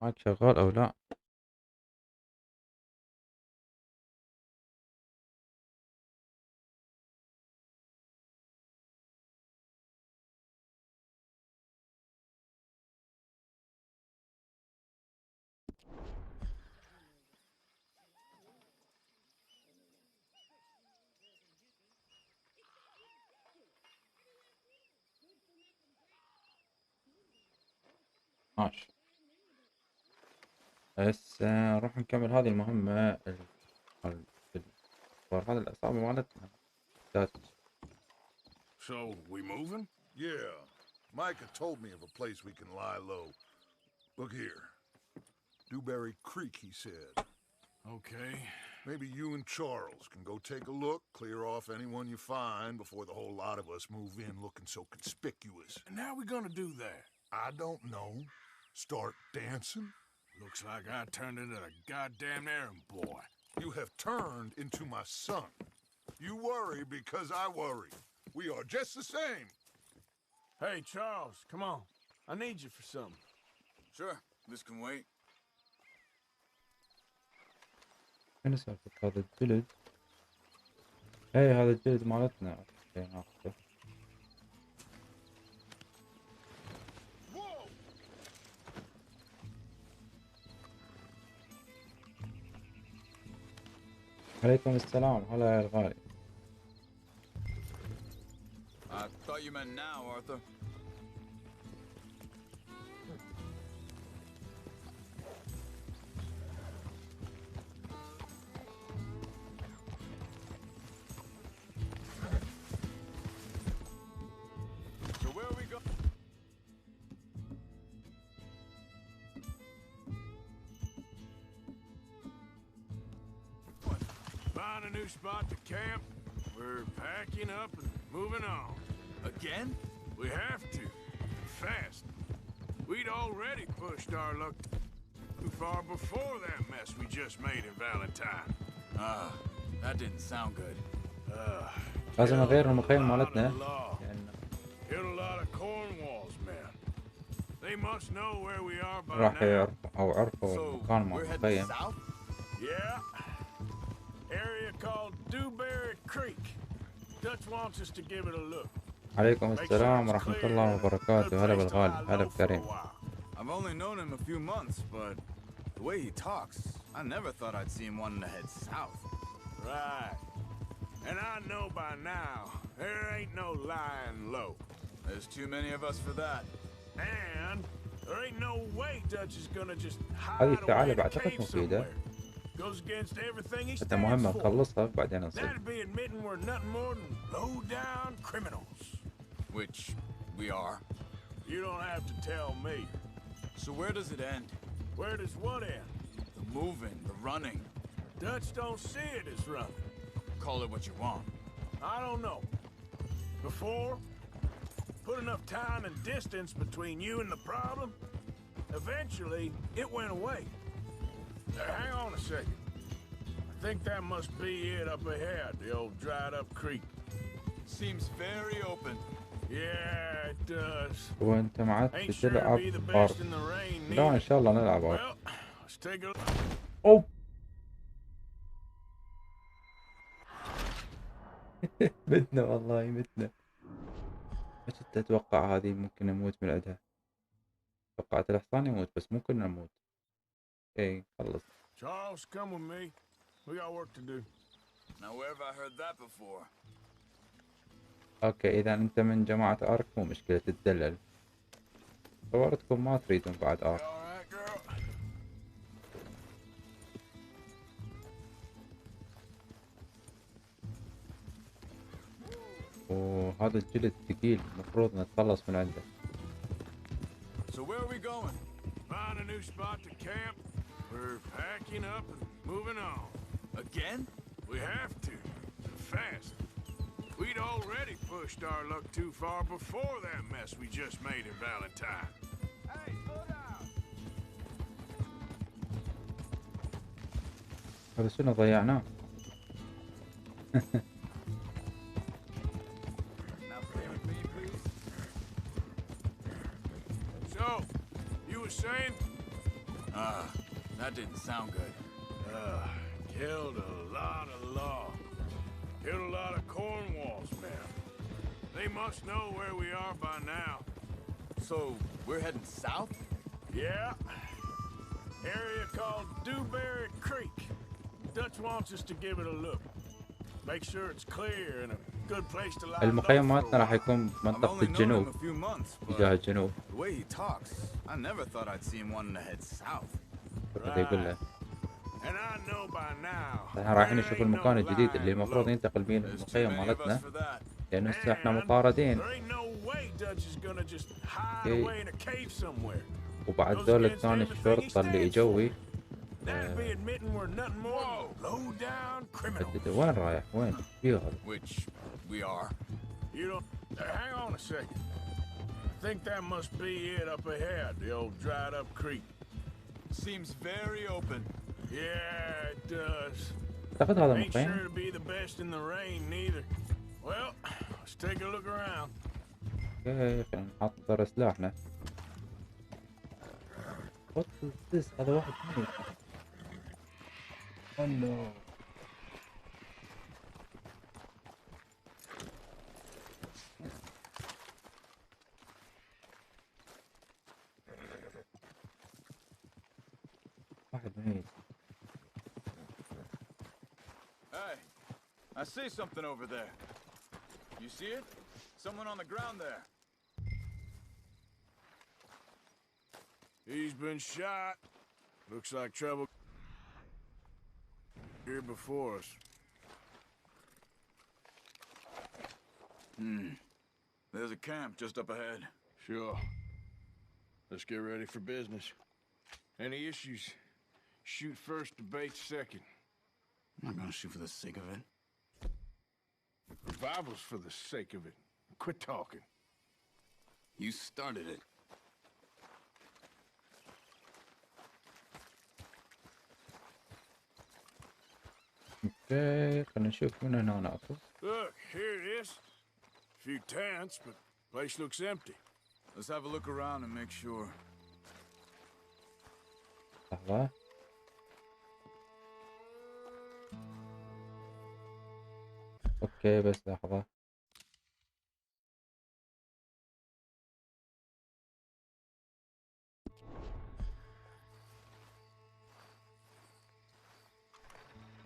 معك شغال أو لا؟ ماشي. بس نروح نكمل هذه المهمة هذه العصابة مالتنا. So, we moving? Yeah. Micah told me of a place we can lie low. Look here. Dewberry Creek, he said. Okay. Maybe you and Charles can go take a look, clear off anyone you find before the whole lot of us move in looking so conspicuous. And how we gonna do that? I don't know. Start dancing? Looks like I turned into a goddamn errand boy. You have turned into my son. You worry because I worry. We are just the same. Hey, Charles, come on. I need you for something. Sure, this can wait. شنو سالفة هذا الجلد؟ اي هذا الجلد مالتنا. اوكي ناخذه. عليكم السلام. هلا يا الغالي. I thought you meant now, Arthur. So where we go? Find a new spot to camp. We're packing up and moving on. Again? We have to. Fast. We'd already pushed our luck too far before that mess we just made in Valentine. That didn't sound good. لازم نغير المخيم مالتنا. Hit a lot of Cornwall's men. They must know where we are by راح now. يعرفوا أو عرفوا المكان مال المخيم. Yeah. Area called Dewberry Creek. Dutch wants us to give it a look. عليكم السلام ورحمة الله وبركاته. هلا بالغالي. هلا بكريم. I've only known him a few months, but the way he talks, I never thought I'd see him wanting to head south. Right. And I know by now, there ain't no lying low. There's too many of us for that. And there ain't no way Dutch is gonna just hide هذه away الفعالة in a بعتقد cave مفيدة. somewhere. Goes against everything he حتى مهمة stands for. نخلصها بعدين نصير. That'd be admitting we're nothing more than low-down criminals. Which we are. You don't have to tell me. So where does it end? Where does what end? The moving, the running. Dutch don't see it as running. Call it what you want. I don't know. Before, put enough time and distance between you and the problem, eventually it went away. Hang on a second. I think that must be it up ahead, the old dried up creek. Seems very open. Yeah, it does. وانت معك Ain't sure تلعب it'd be the أرض. best in the rain لا إن neither. شاء الله نلعب أرض. Well, let's take a أوه. متنا والله متنا. ايش تتوقع هذه ممكن نموت من عندها؟ توقعت الحصان يموت بس مو كلنا نموت. اي خلص. Charles, come with me. We got work to do. Now where have I heard that before? اوكي اذا انت من جماعة ارك مو مشكلة تتدلل. صورتكم ما تريدون بعد ارك. All right, girl. وهذا الجلد ثقيل المفروض نتخلص من عنده. So where are we going? Find a new spot to camp. We're packing up and moving on. Again? We have to. Fast. We'd already pushed our luck too far before that mess we just made in Valentine. Hey, slow down! هذا شنو ضيعناه؟ Now stay with me, please. So, you were saying? That didn't sound good. Killed a lot of law. Killed a lot of Cornwall's men. They must know where we are by now. So, we're heading south? Yeah. Area called Dewberry Creek. Dutch wants us to give it a look. Make sure it's clear and a good place to lie low for a المخيماتنا راح while. يكون I've منطقة only known him الجنوب، a few months, اتجاه but الجنوب. the way he talks, I never thought I'd see him wanting to head south. هذا يقول له And I know by now. احنا رايحين there نشوف ain't المكان no الجديد اللي lying المفروض low. ينتقل بين There's too المخيم many of us مالتنا، for that. لأنه هسه احنا And مطاردين، there ain't no way Dutch is gonna just hide Okay. away in a cave somewhere. وبعد Those ذول against كان everything he الشرطة اللي stands إجوي That'd be admitting we're nothing more than low down criminals. حددوا وين رايح وين يهرب. Which we are. You don't. Hang on a second. I think that must be it up ahead, the old dried up creek. Seems very open. Yeah, it does. أعتقد هذا Ain't المخيم. sure to be the best in the rain neither. Well, let's take a look around. اوكي خلينا نحضر سلاحنا. What is this؟ هذا واحد ميت. Oh no. واحد ميت. Hey, I see something over there. You see it? Someone on the ground there. He's been shot. Looks like trouble here before us. There's a camp just up ahead. Sure. Let's get ready for business. Any issues? Shoot first, debate second. I'm not gonna shoot for the sake of it. Revival's for the sake of it. Quit talking. You started it. اوكي خلينا نشوف من هنا ناكل. Look, here it is. Few tents, but place looks empty. Let's have a look around and make sure. لحظة. اوكي بس لحظة.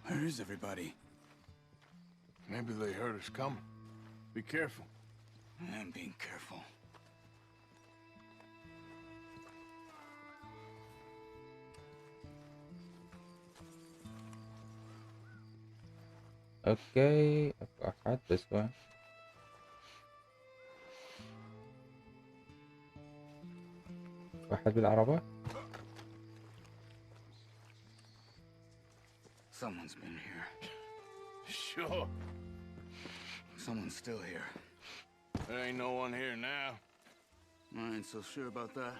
Where is everybody? Maybe they heard us coming. Be careful. I'm being careful. اوكي اكو احد بس وين؟ واحد بالعربة؟ Someone's been here. Sure. Someone's still here. There ain't no one here now. I ain't so sure about that.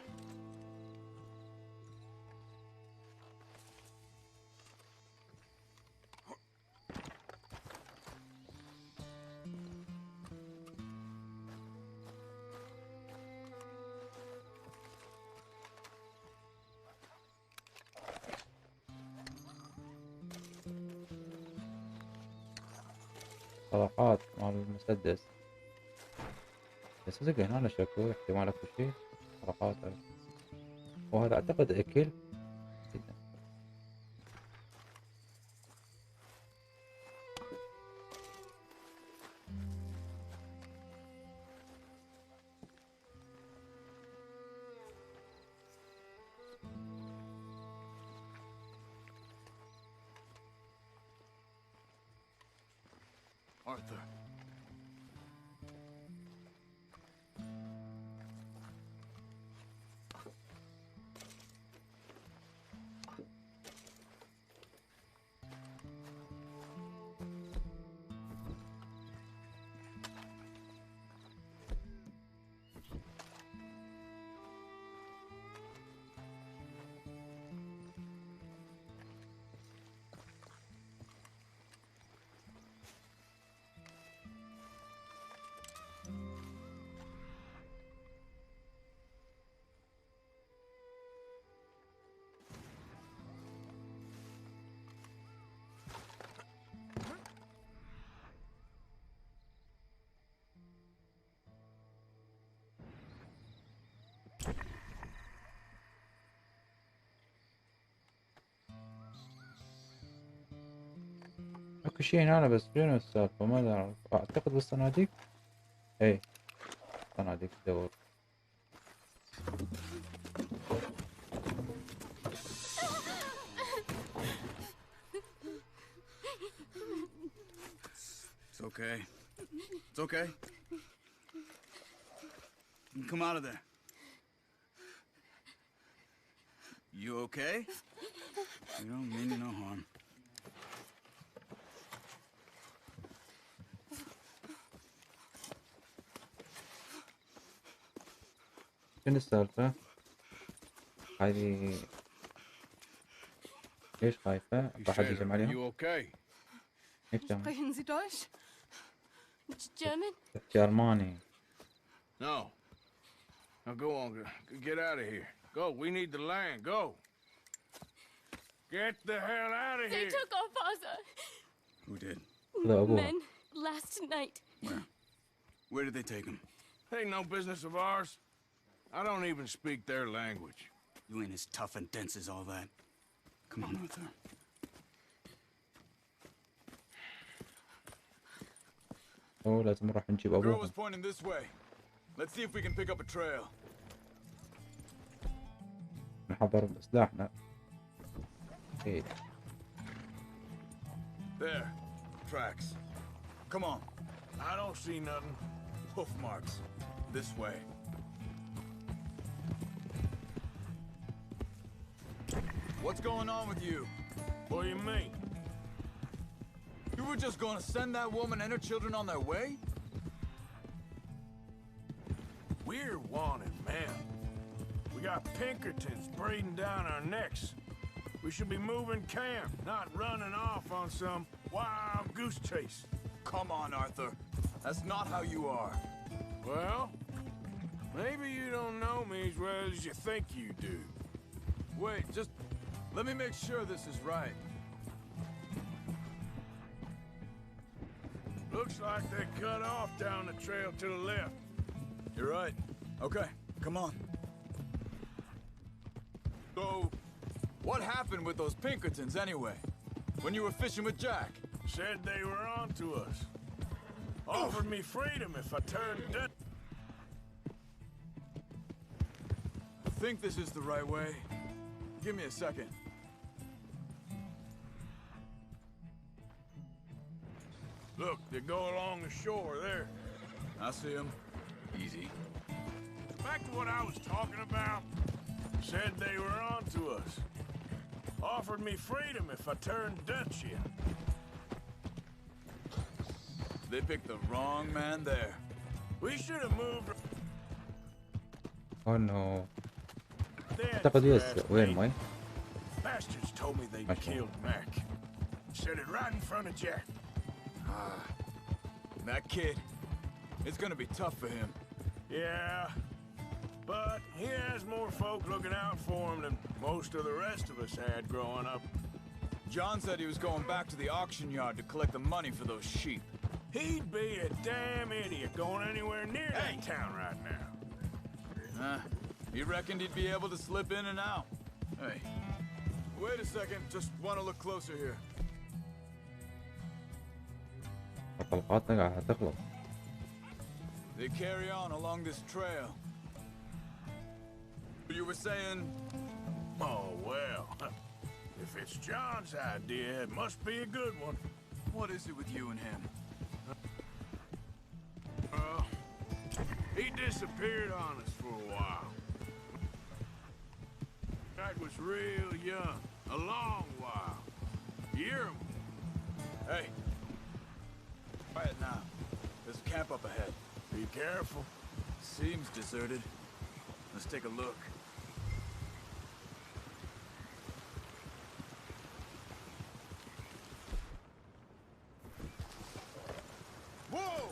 طلقات مال المسدس. بس صدق هنا شكو احتمال اكو شي. طلقات وهذا اعتقد اكل. Arthur. اكو شي هنا بس شنو السالفة ما اعرف. اعتقد بالصناديق. اي صناديق تدور. It's okay. It's okay. Come out of there. You okay? You don't mean you no harm. شنو السالفة؟ هذه ليش خايفة؟ راح يهجم عليهم؟ You okay? يفتهم. Sprechen Sie Deutsch? German? تحكي ألماني. No. Now go on. Get out of here. Go. We need the land. Go. Get the hell out of They here. took our father. Who did? هذا أبوها. Men last night. Where? Where did they take him? Ain't no business of ours. I don't even speak their language. You ain't as tough and dense as all that. Come on, Arthur. أوه لازم نروح نجيب Girl أبوها. was pointing this way. Let's see if we can pick up a trail. نحضر سلاحنا. إيه. There. Tracks. Come on. I don't see nothing. Hoof marks. This way. What's going on with you? What do you mean? You were just gonna send that woman and her children on their way? We're wanted, man. We got Pinkertons breathing down our necks. We should be moving camp, not running off on some wild goose chase. Come on, Arthur. That's not how you are. Well, maybe you don't know me as well as you think you do. Wait, just let me make sure this is right. Looks like they cut off down the trail to the left. You're right. Okay, come on. So, what happened with those Pinkertons anyway? When you were fishing with Jack? Said they were on to us. Offered me freedom if I turned dead. I think this is the right way. Give me a second. Look, they go along the shore there. I see him. Easy. Back to what I was talking about. Said they were on to us. Offered me freedom if I turned Dutch yet. They picked the wrong man there. We should have moved. أوه نو. Then, أعتقد يوسع. fast وين me. ماي؟ Bastards told me they ما شاء الله. killed Mac. Said it right in front of Jack. That kid, it's gonna be tough for him. Yeah, but he has more folk looking out for him than most of the rest of us had growing up. John said he was going back to the auction yard to collect the money for those sheep. He'd be a damn idiot going anywhere near that town right now. He reckoned he'd be able to slip in and out. Hey, wait a second, just want to look closer here. طلقاتنا قاعدة تخلص. They carry on along this trail. You were saying... Oh, well, if it's John's idea, it must be a good one. What is it with you and him? He disappeared on us for a while. Jack was real young, a long while. Year. Hey. Quiet now. There's a camp up ahead. Be careful. Seems deserted. Let's take a look. Whoa!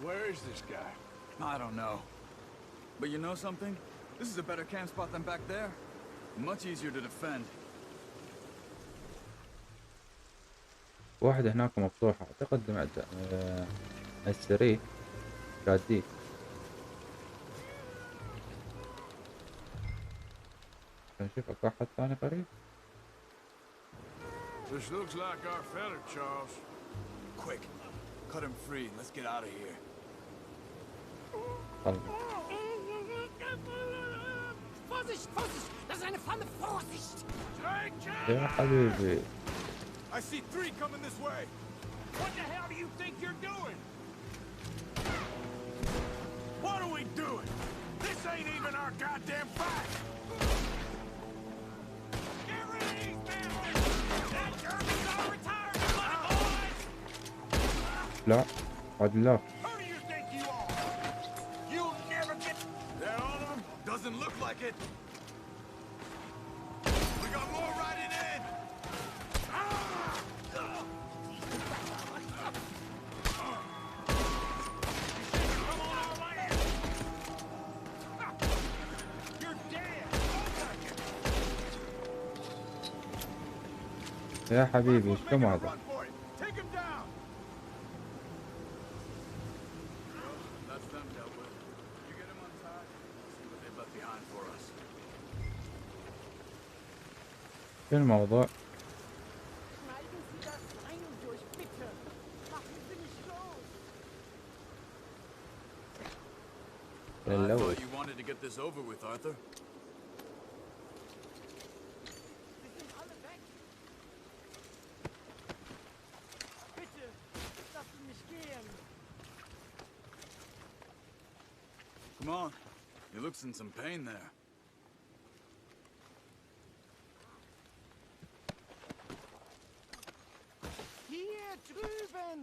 Where is this guy? I don't know. But you know something? This is a better camp spot than back there. Much easier to defend. واحد هناك مفتوحة أعتقد السري شاديك. نشوف اكو احد ثاني قريب. This looks like our fella, Charles. Quick, cut him free and let's get out of here. طلع. Vorsicht, Vorsicht! Das ist eine Falle! Vorsicht! يا حبيبي. I see 3 coming this way. What the hell do you think you're doing? What are we doing? This ain't even our goddamn fight! Get rid of these men! That German's all retired, boys! لا عاد لا. Who do you think you are? You'll never get... There all of them? Doesn't look like it. We got more riding in. Come on, all right! You're dead! يا حبيبي ايش كم هذا؟ Run for it. Take him down. That's them dealt with. You get him untied. See what they've left behind for us. شو الموضوع؟ Schneiden Sie das Seil durch, bitte! Machen Sie mich los! I للوش. thought you wanted to get this over with, Arthur. Sie sind alle weg! Bitte! Lassen Sie mich gehen! Come on. He looks in some pain there. Hier drüben!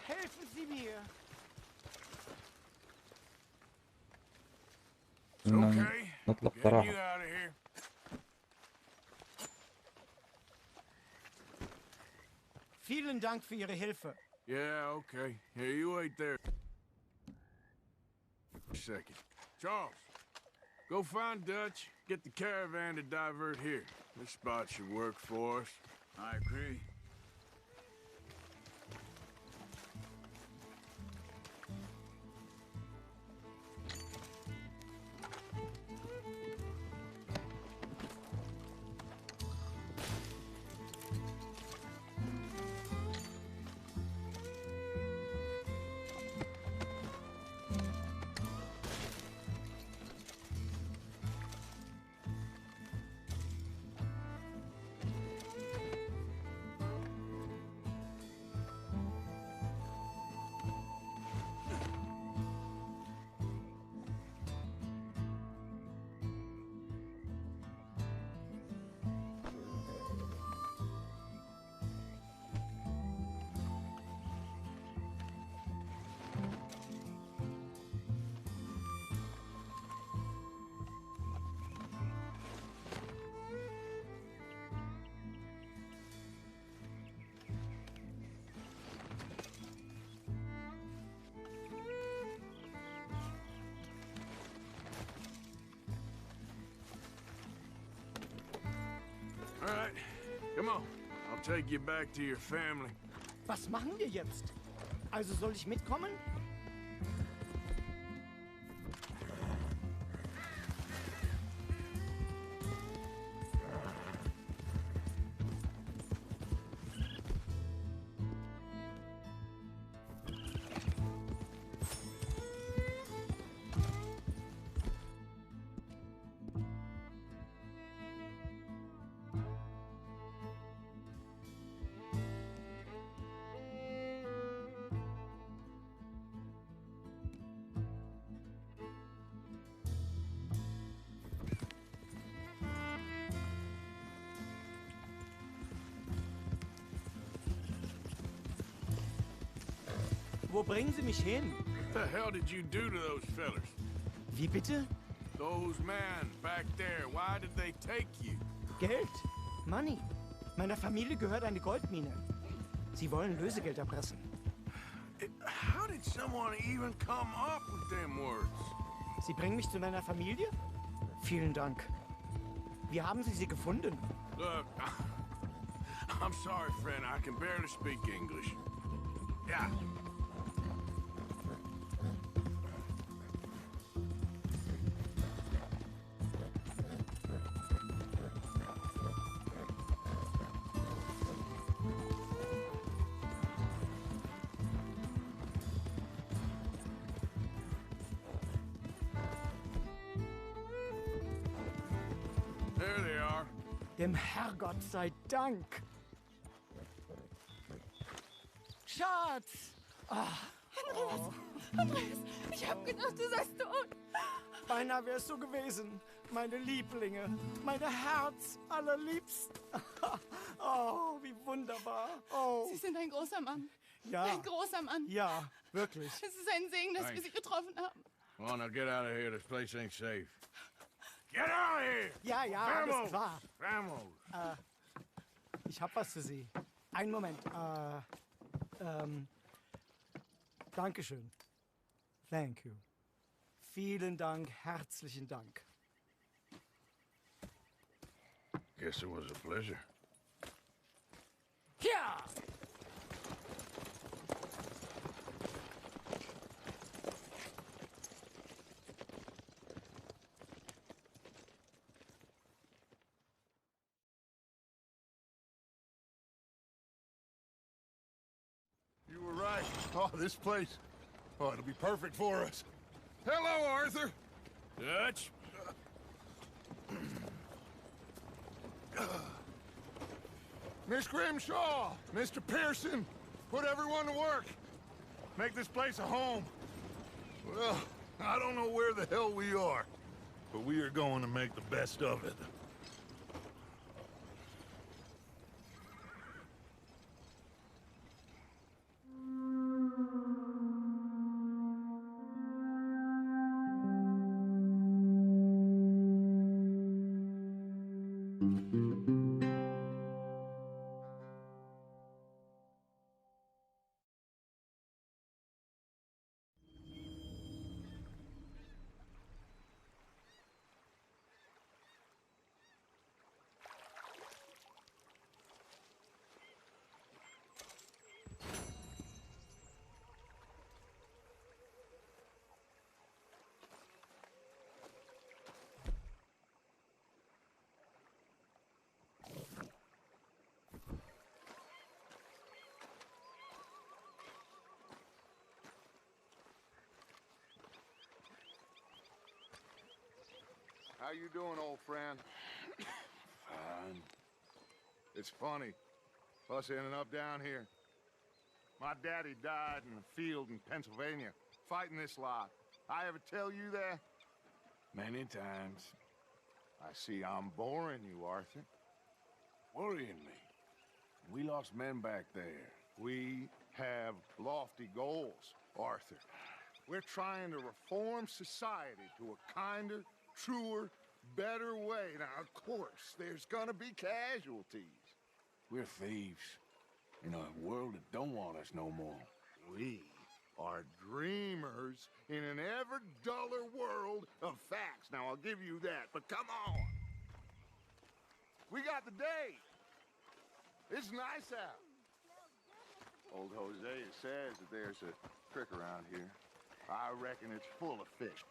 Helfen Sie mir! Okay. نطلق Getting صراحة. you out of here. Vielen Dank für Ihre Hilfe. Yeah, okay. Here, you wait there. A second. Charles, go find Dutch. Get the caravan to divert here. This spot should work for us. I agree. All right, come on. I'll take you back to your family. Was machen wir jetzt? Also soll ich mitkommen? Wo bringen Sie mich hin? What the hell did you do to those fellers? Wie bitte? Those men back there, why did they take you? Geld. Money. Meiner Familie gehört eine Goldmine. Sie wollen Lösegeld erpressen. How did someone even come up with them words? Sie bringen mich zu meiner Familie? Vielen Dank. Wie haben Sie sie gefunden? Look, I'm sorry, friend. I can barely speak English. Yeah. There they are. Dem Herrgott sei Dank. Schatz! Andreas, ich hab gedacht, du seist tot. Beinahe wärst du gewesen. Meine Lieblinge. Meine Herz allerliebst. Oh, wie wunderbar. Oh. Sie sind ein großer Mann. Ja. Ein großer Mann. Ja, wirklich. Es ist ein Segen, dass wir Sie getroffen haben. Come on, now get out of here. This place ain't safe. Get out of here! Ja, ja, alles klar. Vamos! Ich hab was für Sie. Einen Moment. Dankeschön. Thank you. Vielen Dank, herzlichen Dank. Guess it was a pleasure. Ja! You were right. Oh, this place. Oh, it'll be perfect for us. Hello, Arthur. Dutch? Miss Grimshaw, Mr. Pearson, put everyone to work. Make this place a home. Well, I don't know where the hell we are, but we are going to make the best of it. How you doing, old friend? Fine. It's funny, us ending up down here. My daddy died in a field in Pennsylvania, fighting this lot. I ever tell you that? Many times. I see I'm boring you, Arthur. Worrying me. We lost men back there. We have lofty goals, Arthur. We're trying to reform society to a kinder, truer, better way. Now, of course, there's gonna be casualties. We're thieves. In a world that don't want us no more. We are dreamers in an ever duller world of facts. Now, I'll give you that, but come on. We got the day. It's nice out. Old Hosea says that there's a creek around here. I reckon it's full of fish.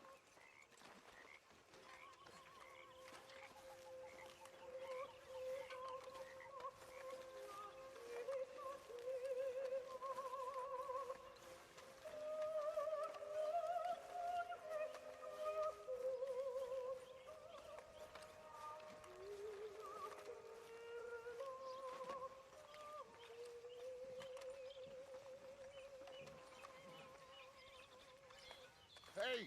Hey,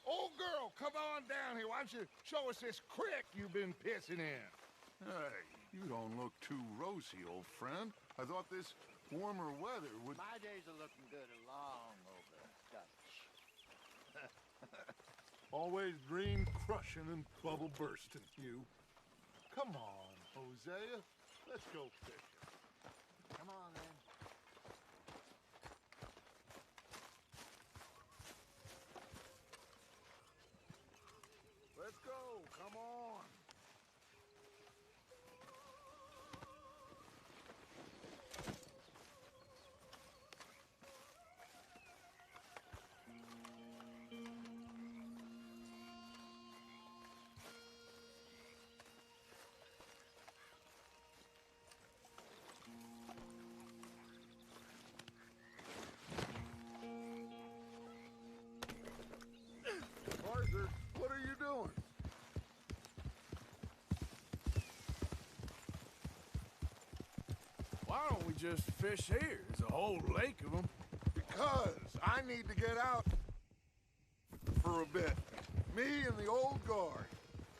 old girl, come on down here. Why don't you show us this creek you've been pissing in? Hey, you don't look too rosy, old friend. I thought this warmer weather would... My days are looking good along over Dutch. Always dream crushing and bubble bursting, you. Come on, Hosea. Let's go fishing. Come on, then. Let's go. Come on. just fish here? There's a whole lake of them. Because I need to get out for a bit. Me and the old guard.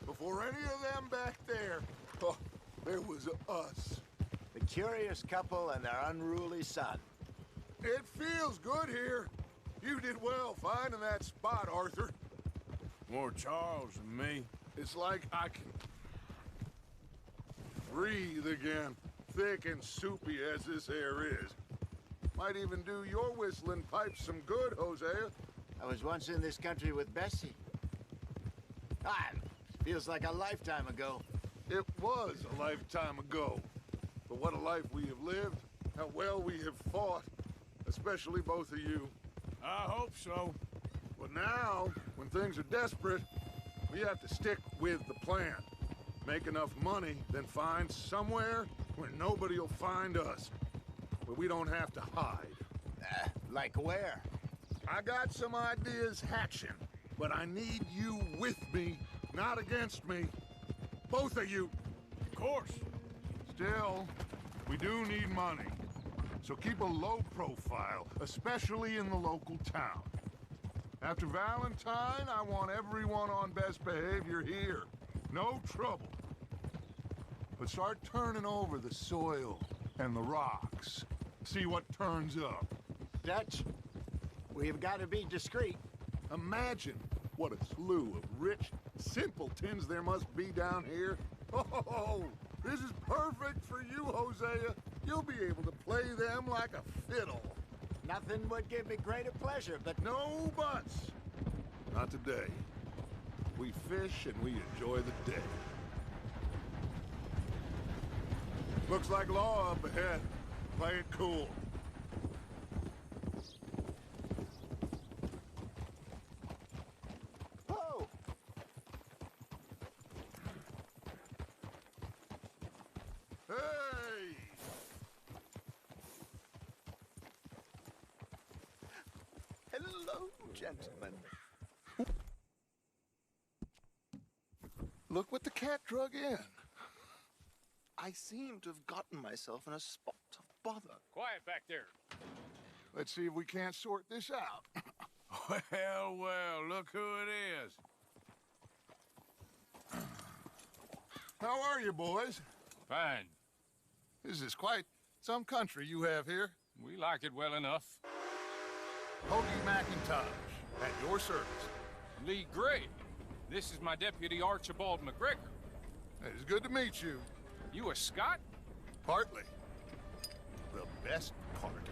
Before any of them back there, oh, there was us. The curious couple and their unruly son. It feels good here. You did well finding that spot, Arthur. More Charles than me. It's like I can breathe again, thick and soupy as this air is. Might even do your whistling pipes some good, Hosea. I was once in this country with Bessie. Feels like a lifetime ago. It was a lifetime ago. But what a life we have lived, how well we have fought, especially both of you. I hope so. But now, when things are desperate, we have to stick with the plan. Make enough money, then find somewhere where nobody will find us. Where we don't have to hide. Like where? I got some ideas hatching, but I need you with me, not against me. Both of you. Of course. Still, we do need money. So keep a low profile, especially in the local town. After Valentine, I want everyone on best behavior here. No trouble. But start turning over the soil and the rocks. See what turns up. Dutch, we've got to be discreet. Imagine what a slew of rich simpletons there must be down here. Oh, this is perfect for you, Hosea. You'll be able to play them like a fiddle. Nothing would give me greater pleasure, but No buts. Not today. We fish and we enjoy the day. Looks like law up ahead. Play it cool. oh, Hey! hello, gentlemen. Look what the cat drug in. I seem to have gotten myself in a spot of bother. Quiet back there. Let's see if we can't sort this out. Well, well, look who it is. How are you, boys? Fine. This is quite some country you have here. We like it well enough. Hoagie McIntosh, at your service. Lee Gray. This is my deputy Archibald McGregor. It's good to meet you. You a Scot? Partly. The best part.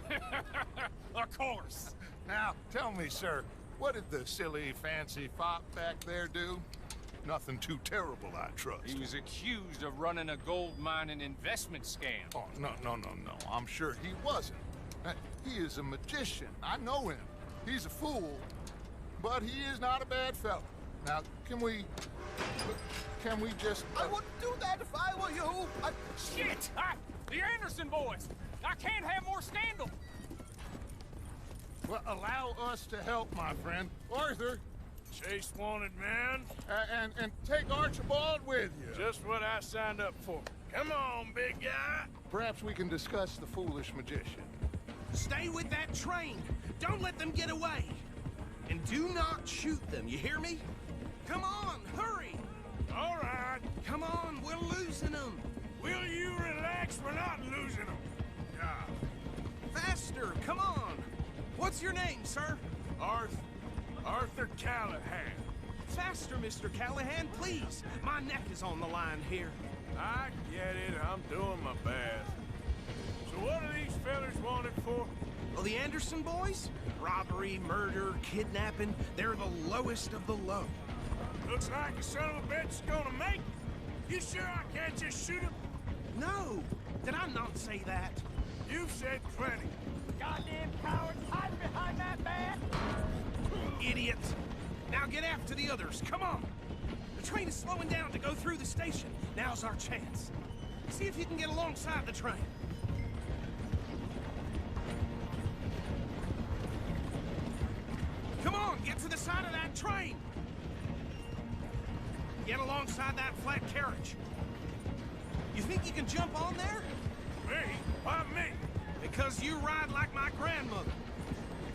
Of course. Now, tell me, sir, what did the silly, fancy fop back there do? Nothing too terrible, I trust. He was accused of running a gold mining investment scam. Oh, no. I'm sure he wasn't. He is a magician. I know him. He's a fool, but he is not a bad fellow. Now, can we just... I wouldn't do that if I were you. Shit! The Anderson boys! I can't have more scandal! Well, allow us to help, my friend. Arthur, Chase wanted man. and take Archibald with you. Just what I signed up for. Come on, big guy. Perhaps we can discuss the foolish magician. Stay with that train. Don't let them get away. And do not shoot them, you hear me? Come on, hurry. All right. Come on, we're losing them. Will you relax? We're not losing them. Yeah. Faster, come on. What's your name, sir? Arthur Callahan. Faster, Mr. Callahan, please. My neck is on the line here. I get it. I'm doing my best. So what are these fellas wanted for? Well, the Anderson boys? Robbery, murder, kidnapping. They're the lowest of the low. Looks like the son of a bitch is gonna make it. You sure I can't just shoot him? No. Did I not say that? You've said plenty. Goddamn cowards, hide behind that man! Idiot! Now get after the others, come on! The train is slowing down to go through the station. Now's our chance. See if you can get alongside the train. Come on, get to the side of that train! Get alongside that flat carriage. You think you can jump on there? Me? Why me? because you ride like my grandmother.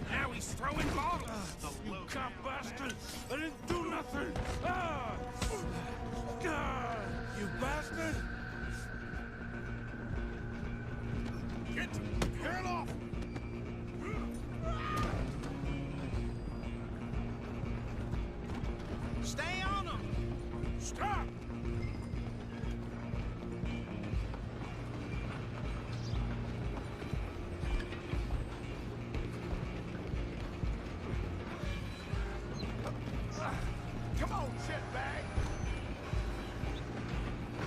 Now he's throwing bottles. You cop bastard! I didn't do nothing! Ah! God! You bastard! Get the hell off! Stay on him! Stop! Come on, shitbag!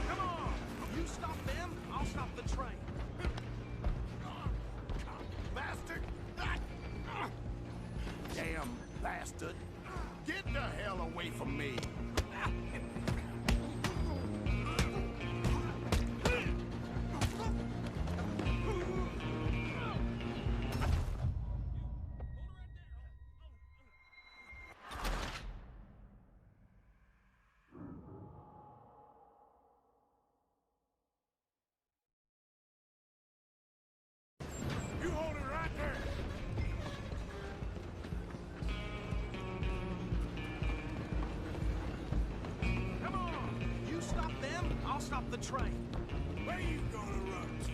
Come on! You stop them, I'll stop the train. Bastard! Damn bastard! Get the hell away from me! You hold it right there. Come on! You stop them, I'll stop the train. Where you gonna run to?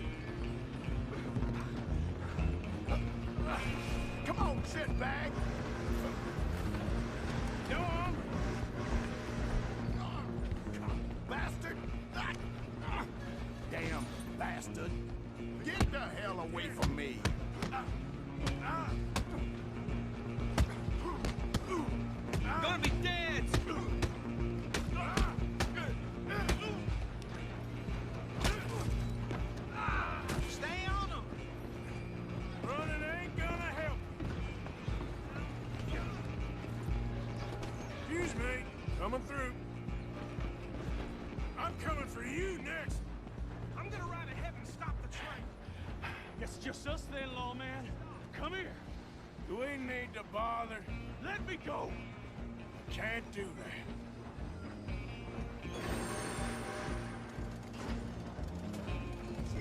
Come on, shitbag! Go on. Bastard! Damn bastard! Get the hell away from me! Gonna be dead! Stay on him! Running ain't gonna help. Excuse me. Coming through. I'm coming for you next. I'm gonna ride ahead and stop the train. Guess it's just us then, lawman. Come here. Do we need to bother? Let me go. Can't do that.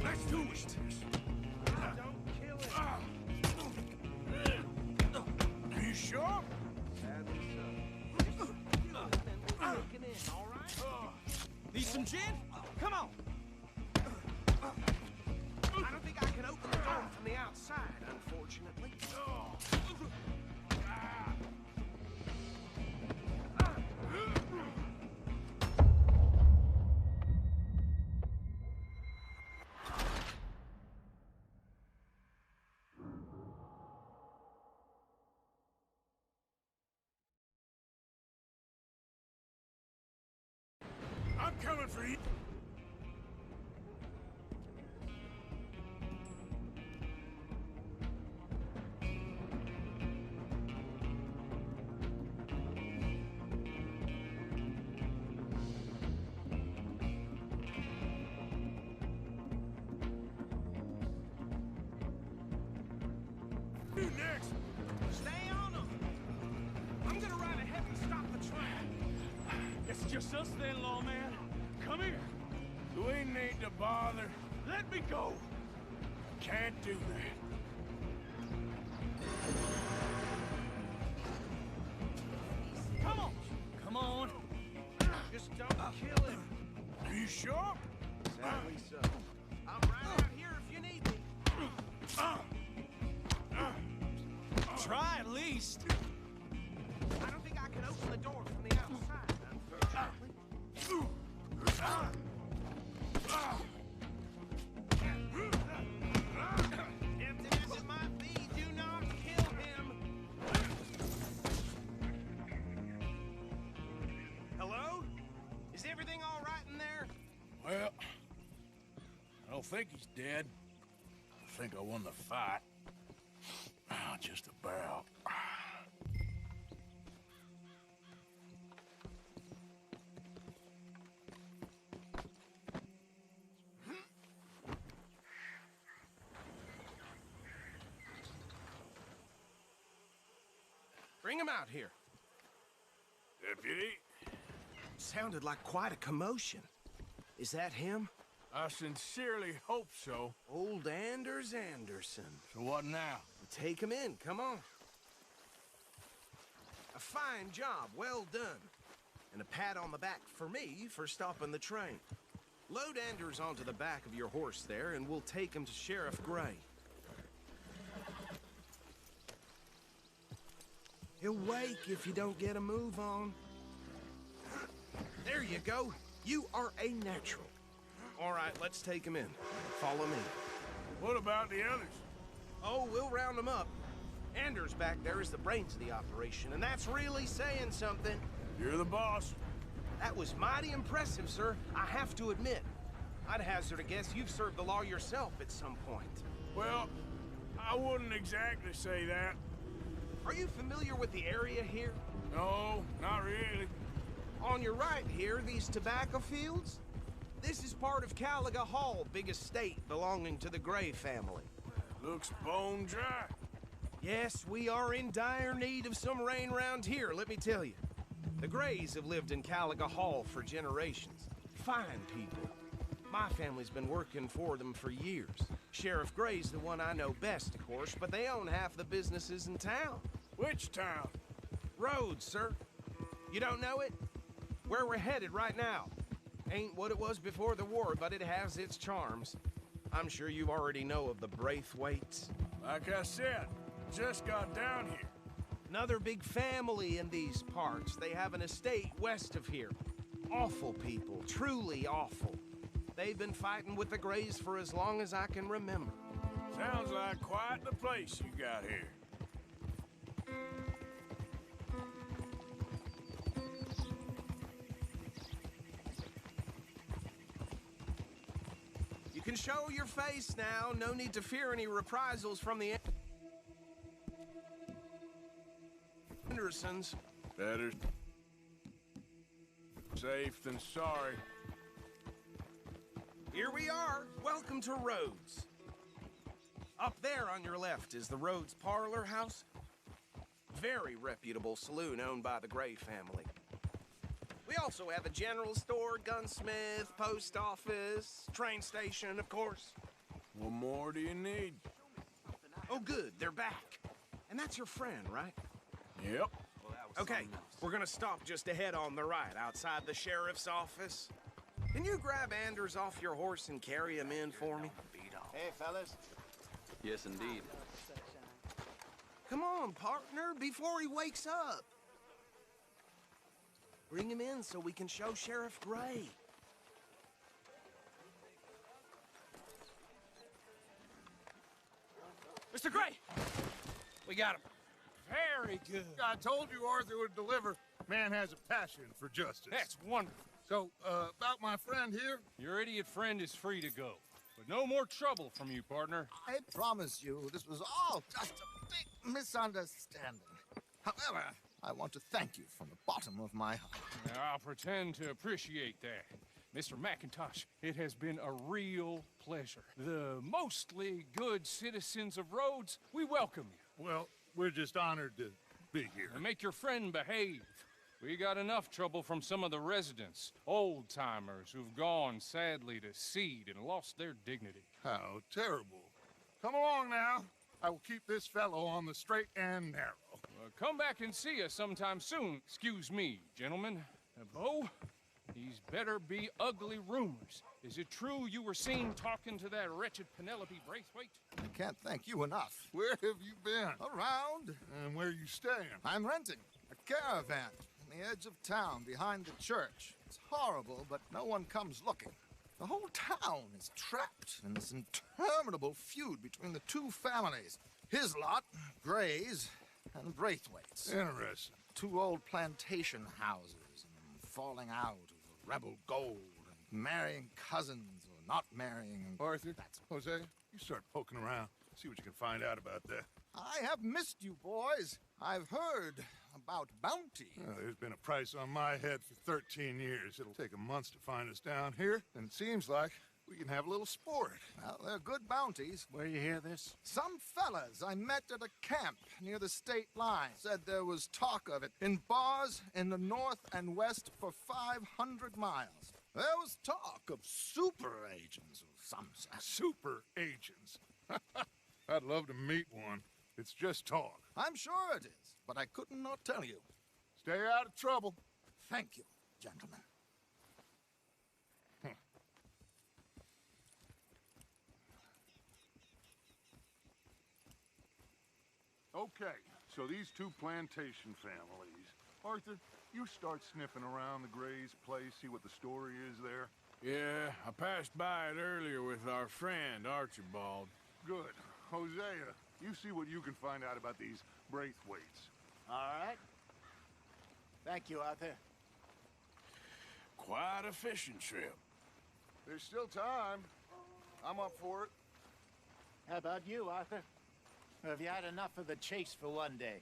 Let's do it. Don't kill him. Are you sure? All right? Need some gin? Come on. I don't think I can open the door from the outside, unfortunately. I'm coming for you. You next. Stay on him. I'm gonna ride ahead and stop the train. Guess it's just us then, lawman. Come here. Do we need to bother? Let me go. Can't do that. Come on. Come on. Just don't kill him. Are you sure? Sadly so. I'm right out here if you need me. Try at least. I don't think I can open the door from the outside, unfortunately. Tempting as it might be, do not kill him. Hello? Is everything all right in there? Well, I don't think he's dead. I think I won the fight. Just about. Bring him out here. Deputy? Sounded like quite a commotion. Is that him? I sincerely hope so. Old Anders Anderson. So what now? Take him in, come on. A fine job, well done. And a pat on the back for me for stopping the train. Load Anders onto the back of your horse there, and we'll take him to Sheriff Gray. He'll wake if you don't get a move on. There you go. You are a natural. All right, let's take him in. Follow me. What about the others? Oh, we'll round them up. Anders back there is the brains of the operation, and that's really saying something. You're the boss. That was mighty impressive, sir. I have to admit. I'd hazard a guess you've served the law yourself at some point. Well, I wouldn't exactly say that. Are you familiar with the area here? No, not really. On your right here, these tobacco fields? This is part of Caliga Hall, big estate belonging to the Gray family. Looks bone dry. Yes, we are in dire need of some rain round here, let me tell you. The Grays have lived in Caliga Hall for generations. Fine people. My family's been working for them for years. Sheriff Gray's the one I know best, of course, but they own half the businesses in town. Which town? Rhodes, sir. You don't know it? Where we're headed right now. Ain't what it was before the war, but it has its charms. I'm sure you already know of the Braithwaites. Like I said, just got down here. Another big family in these parts. They have an estate west of here. Awful people, truly awful. They've been fighting with the Grays for as long as I can remember. Sounds like quite the place you got here. You can show your face now. No need to fear any reprisals from the Andersons. Better safe than sorry. Here we are. Welcome to Rhodes. Up there on your left is the Rhodes Parlor House. Very reputable saloon owned by the Gray family. We also have a general store, gunsmith, post office, train station, of course. What more do you need? Oh, good. They're back. And that's your friend, right? Yep. Okay, we're gonna stop just ahead on the right, outside the sheriff's office. Can you grab Anders off your horse and carry him in for me? Hey, fellas. Yes, indeed. Come on, partner, before he wakes up. Bring him in so we can show Sheriff Gray. Mr. Gray! We got him. Very good. I told you Arthur would deliver. Man has a passion for justice. That's wonderful. So, about my friend here? Your idiot friend is free to go. But no more trouble from you, partner. I promise you, this was all just a big misunderstanding. However, I want to thank you from the bottom of my heart. Now, I'll pretend to appreciate that. Mr. McIntosh, it has been a real pleasure. The mostly good citizens of Rhodes, we welcome you. Well, we're just honored to be here. And make your friend behave. We got enough trouble from some of the residents, old-timers who've gone, sadly, to seed and lost their dignity. How terrible. Come along now. I will keep this fellow on the straight and narrow. Come back and see us sometime soon. Excuse me, gentlemen. Bo, these better be ugly rumors. Is it true you were seen talking to that wretched Penelope Braithwaite? I can't thank you enough. Where have you been? Around. And where are you staying? I'm renting a caravan on the edge of town behind the church. It's horrible, but no one comes looking. The whole town is trapped in this interminable feud between the two families. His lot, Gray's, and Braithwaite's. Interesting. Two old plantation houses, and falling out over rebel gold, and marrying cousins or not marrying. And Arthur, Jose, you start poking around. See what you can find out about that. I have missed you, boys. I've heard about bounty. There's been a price on my head for 13 years. It'll take a month to find us down here, and it seems like we can have a little sport. Well, they're good bounties. Where you hear this? Some fellas I met at a camp near the state line said there was talk of it in bars in the north and west for 500 miles. There was talk of super agents of some sort. Super agents. I'd love to meet one. It's just talk. I'm sure it is, but I could not tell you. Stay out of trouble. Thank you, gentlemen. Okay, so these two plantation families. Arthur, you start sniffing around the Gray's place, see what the story is there. Yeah, I passed by it earlier with our friend, Archibald. Good. Hosea, you see what you can find out about these Braithwaites. All right. Thank you, Arthur. Quite a fishing trip. There's still time. I'm up for it. How about you, Arthur? Or have you had enough of the chase for one day?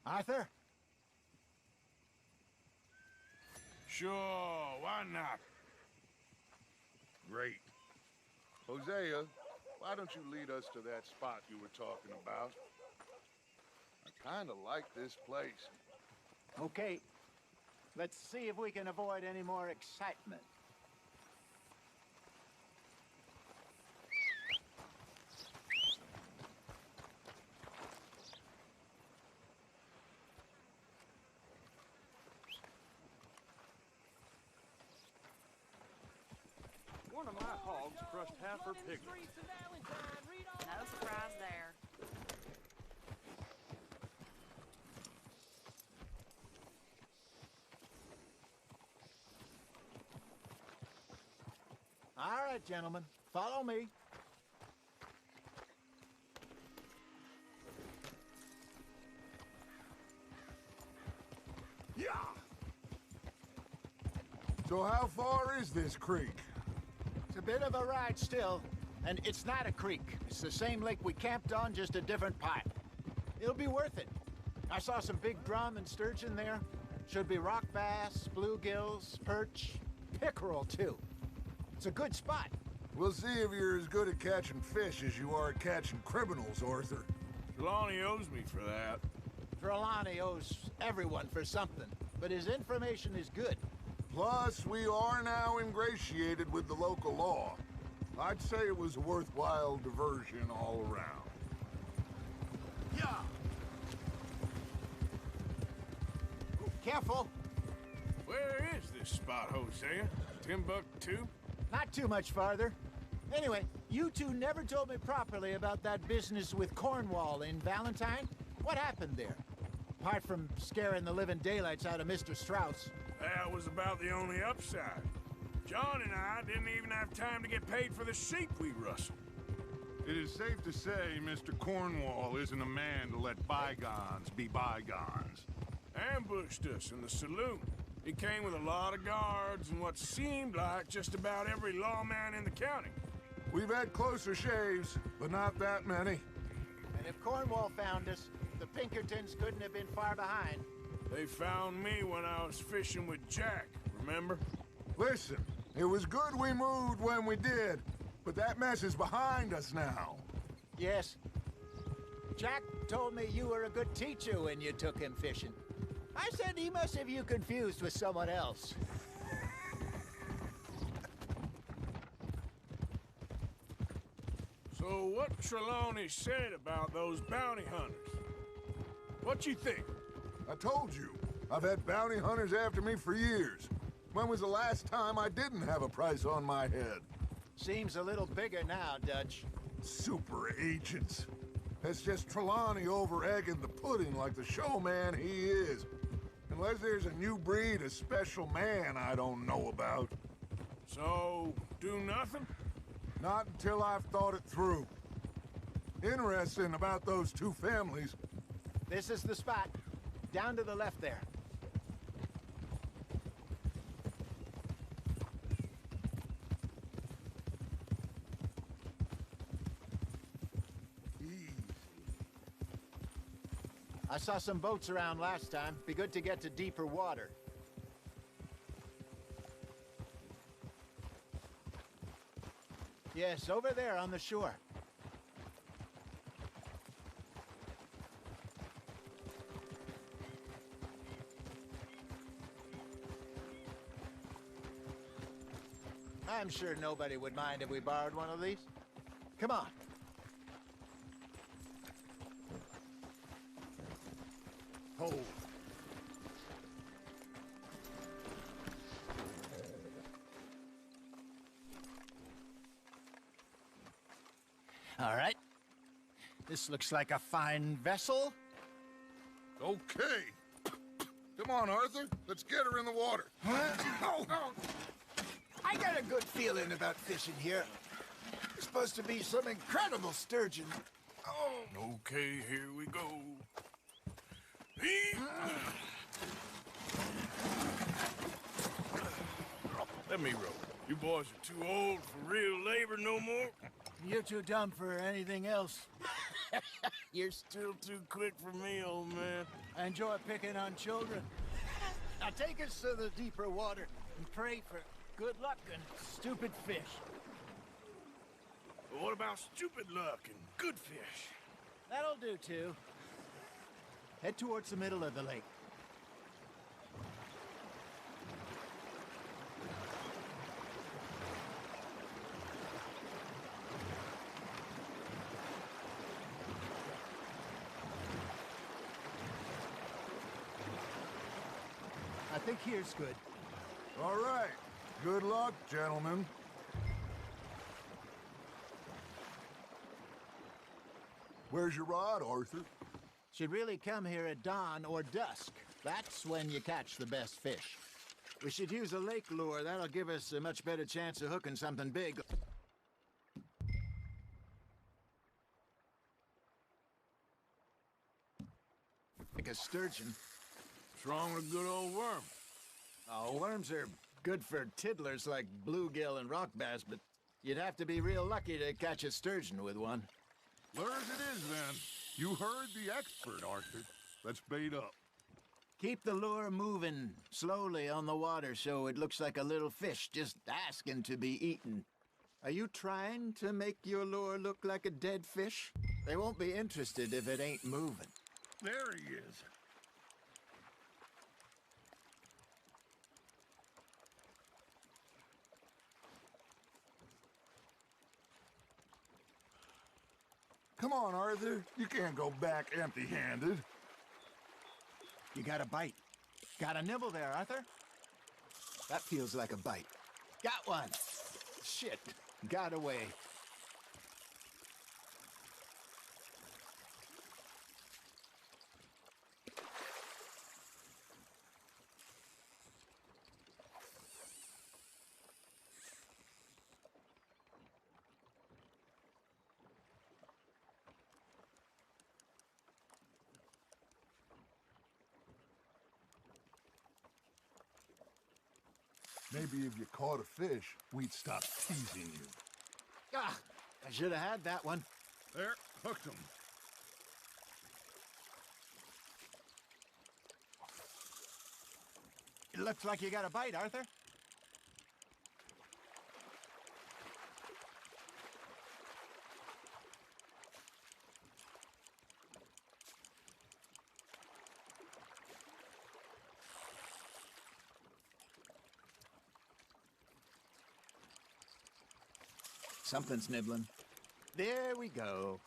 Arthur? Sure, why not? Great. Hosea, why don't you lead us to that spot you were talking about? I kinda like this place. Okay. Let's see if we can avoid any more excitement. One of my hogs crushed half her piglet. No surprise there. All right, gentlemen. Follow me. Yeah! So how far is this creek? It's a bit of a ride still, and it's not a creek. It's the same lake we camped on, just a different pipe. It'll be worth it. I saw some big drum and sturgeon there. Should be rock bass, bluegills, perch, pickerel too. It's a good spot. We'll see if you're as good at catching fish as you are at catching criminals, Arthur. Trelawney owes me for that. Trelawney owes everyone for something, but his information is good. Plus, we are now ingratiated with the local law. I'd say it was a worthwhile diversion all around. Yeah! Careful! Where is this spot, Hosea? Timbuktu? Not too much farther. Anyway, you two never told me properly about that business with Cornwall in Valentine. What happened there? Apart from scaring the living daylights out of Mr. Strauss. That was about the only upside. John and I didn't even have time to get paid for the sheep we rustled. It is safe to say Mr. Cornwall isn't a man to let bygones be bygones. Ambushed us in the saloon. He came with a lot of guards and what seemed like just about every lawman in the county. We've had closer shaves, but not that many. And if Cornwall found us, the Pinkertons couldn't have been far behind. They found me when I was fishing with Jack, remember? Listen, it was good we moved when we did, but that mess is behind us now. Yes. Jack told me you were a good teacher when you took him fishing. I said he must have you confused with someone else. So what Trelawney said about those bounty hunters? What you think? I told you, I've had bounty hunters after me for years. When was the last time I didn't have a price on my head? Seems a little bigger now, Dutch. Super agents. That's just Trelawney over-egging the pudding like the showman he is. Unless there's a new breed of special man I don't know about. So, do nothing? Not until I've thought it through. Interesting about those two families. This is the spot. Down to the left there. I saw some boats around last time. Be good to get to deeper water. Yes, over there on the shore. I'm sure nobody would mind if we borrowed one of these. Come on. Hold. All right. This looks like a fine vessel. Okay. Come on, Arthur. Let's get her in the water. Oh. I got a good feeling about fishing here. There's supposed to be some incredible sturgeon. Oh. Okay, here we go. Let me row. You boys are too old for real labor no more. You're too dumb for anything else. You're still too quick for me, old man. I enjoy picking on children. Now take us to the deeper water and pray for good luck and stupid fish. But what about stupid luck and good fish? That'll do, too. Head towards the middle of the lake. I think here's good. All right. Good luck, gentlemen. Where's your rod, Arthur? Should really come here at dawn or dusk. That's when you catch the best fish. We should use a lake lure. That'll give us a much better chance of hooking something big. Like a sturgeon. What's wrong with a good old worm? Oh, worms are good for tiddlers like bluegill and rock bass, but you'd have to be real lucky to catch a sturgeon with one. Lure as it is, then. You heard the expert, Arthur. Let's bait up. Keep the lure moving slowly on the water so it looks like a little fish just asking to be eaten. Are you trying to make your lure look like a dead fish? They won't be interested if it ain't moving. There he is. Come on, Arthur. You can't go back empty-handed. You got a bite. Got a nibble there, Arthur? That feels like a bite. Got one. Shit. Got away. Maybe if you caught a fish, we'd stop teasing you. Ah, I should have had that one. There, hooked him. It looks like you got a bite, Arthur. Something's nibbling. There we go.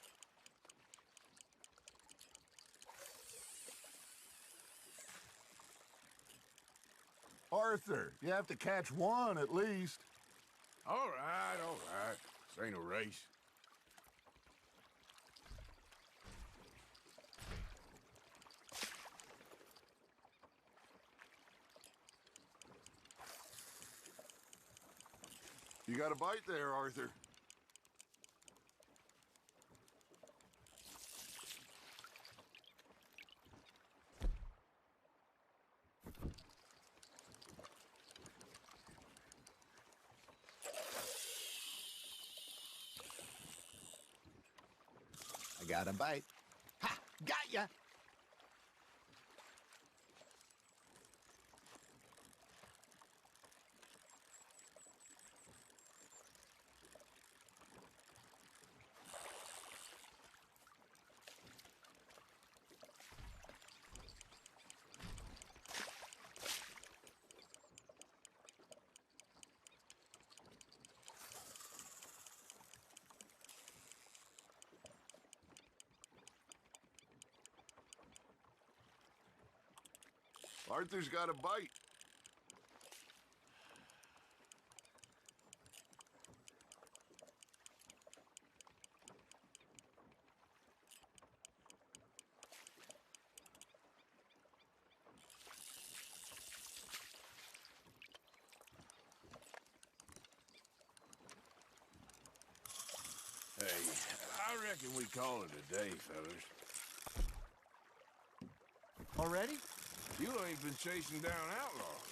Arthur, you have to catch one at least. All right, all right. This ain't a race. You got a bite there, Arthur. I got a bite. Ha! Got ya! Arthur's got a bite. Hey, I reckon we call it a day, fellas. Already? You ain't been chasing down outlaws.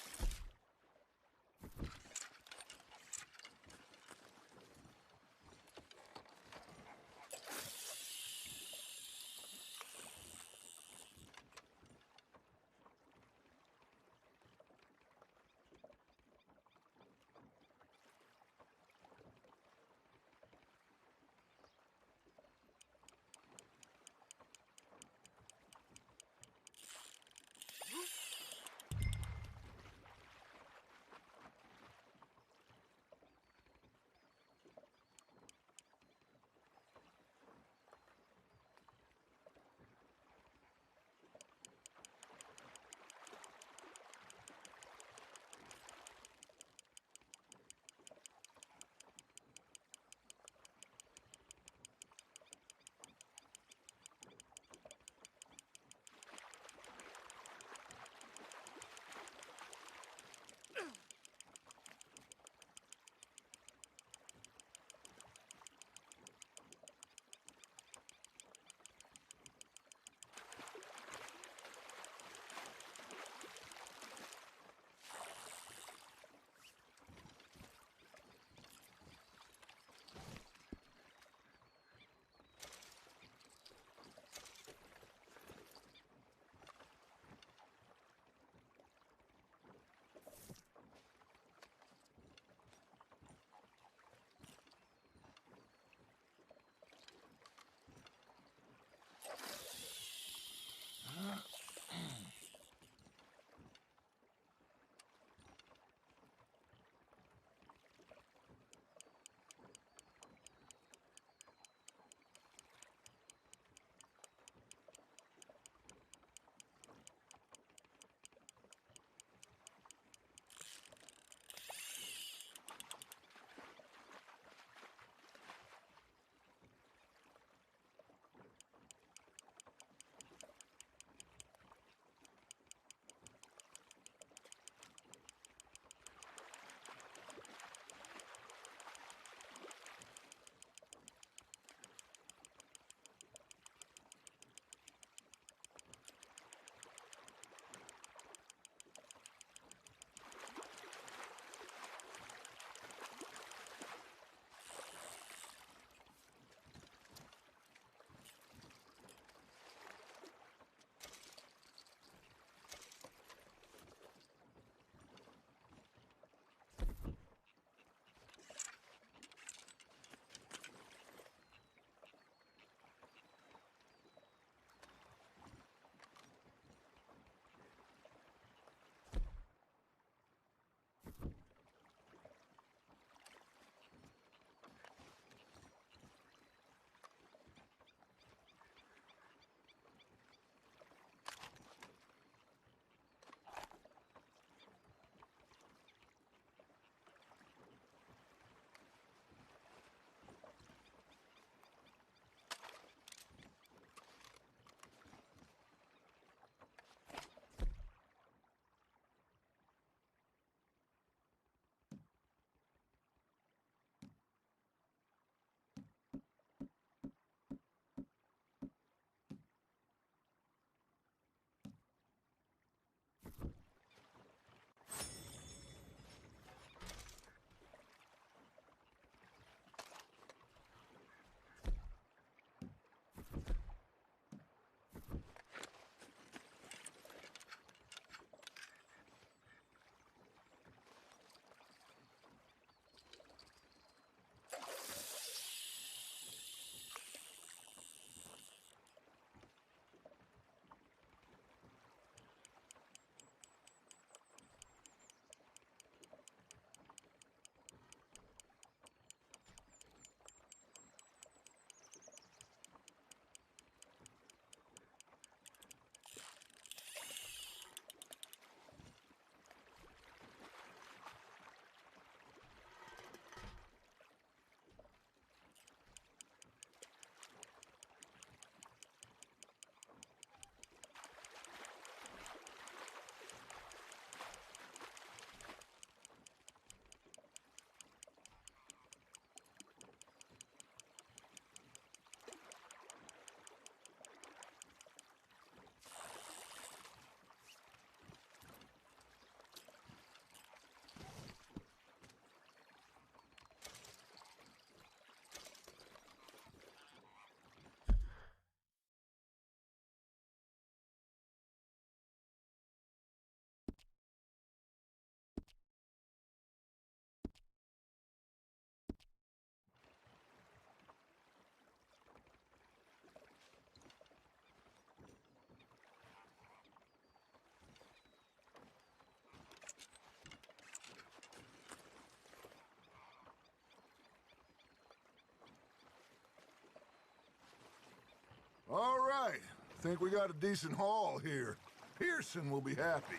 think we got a decent haul here. Pearson will be happy.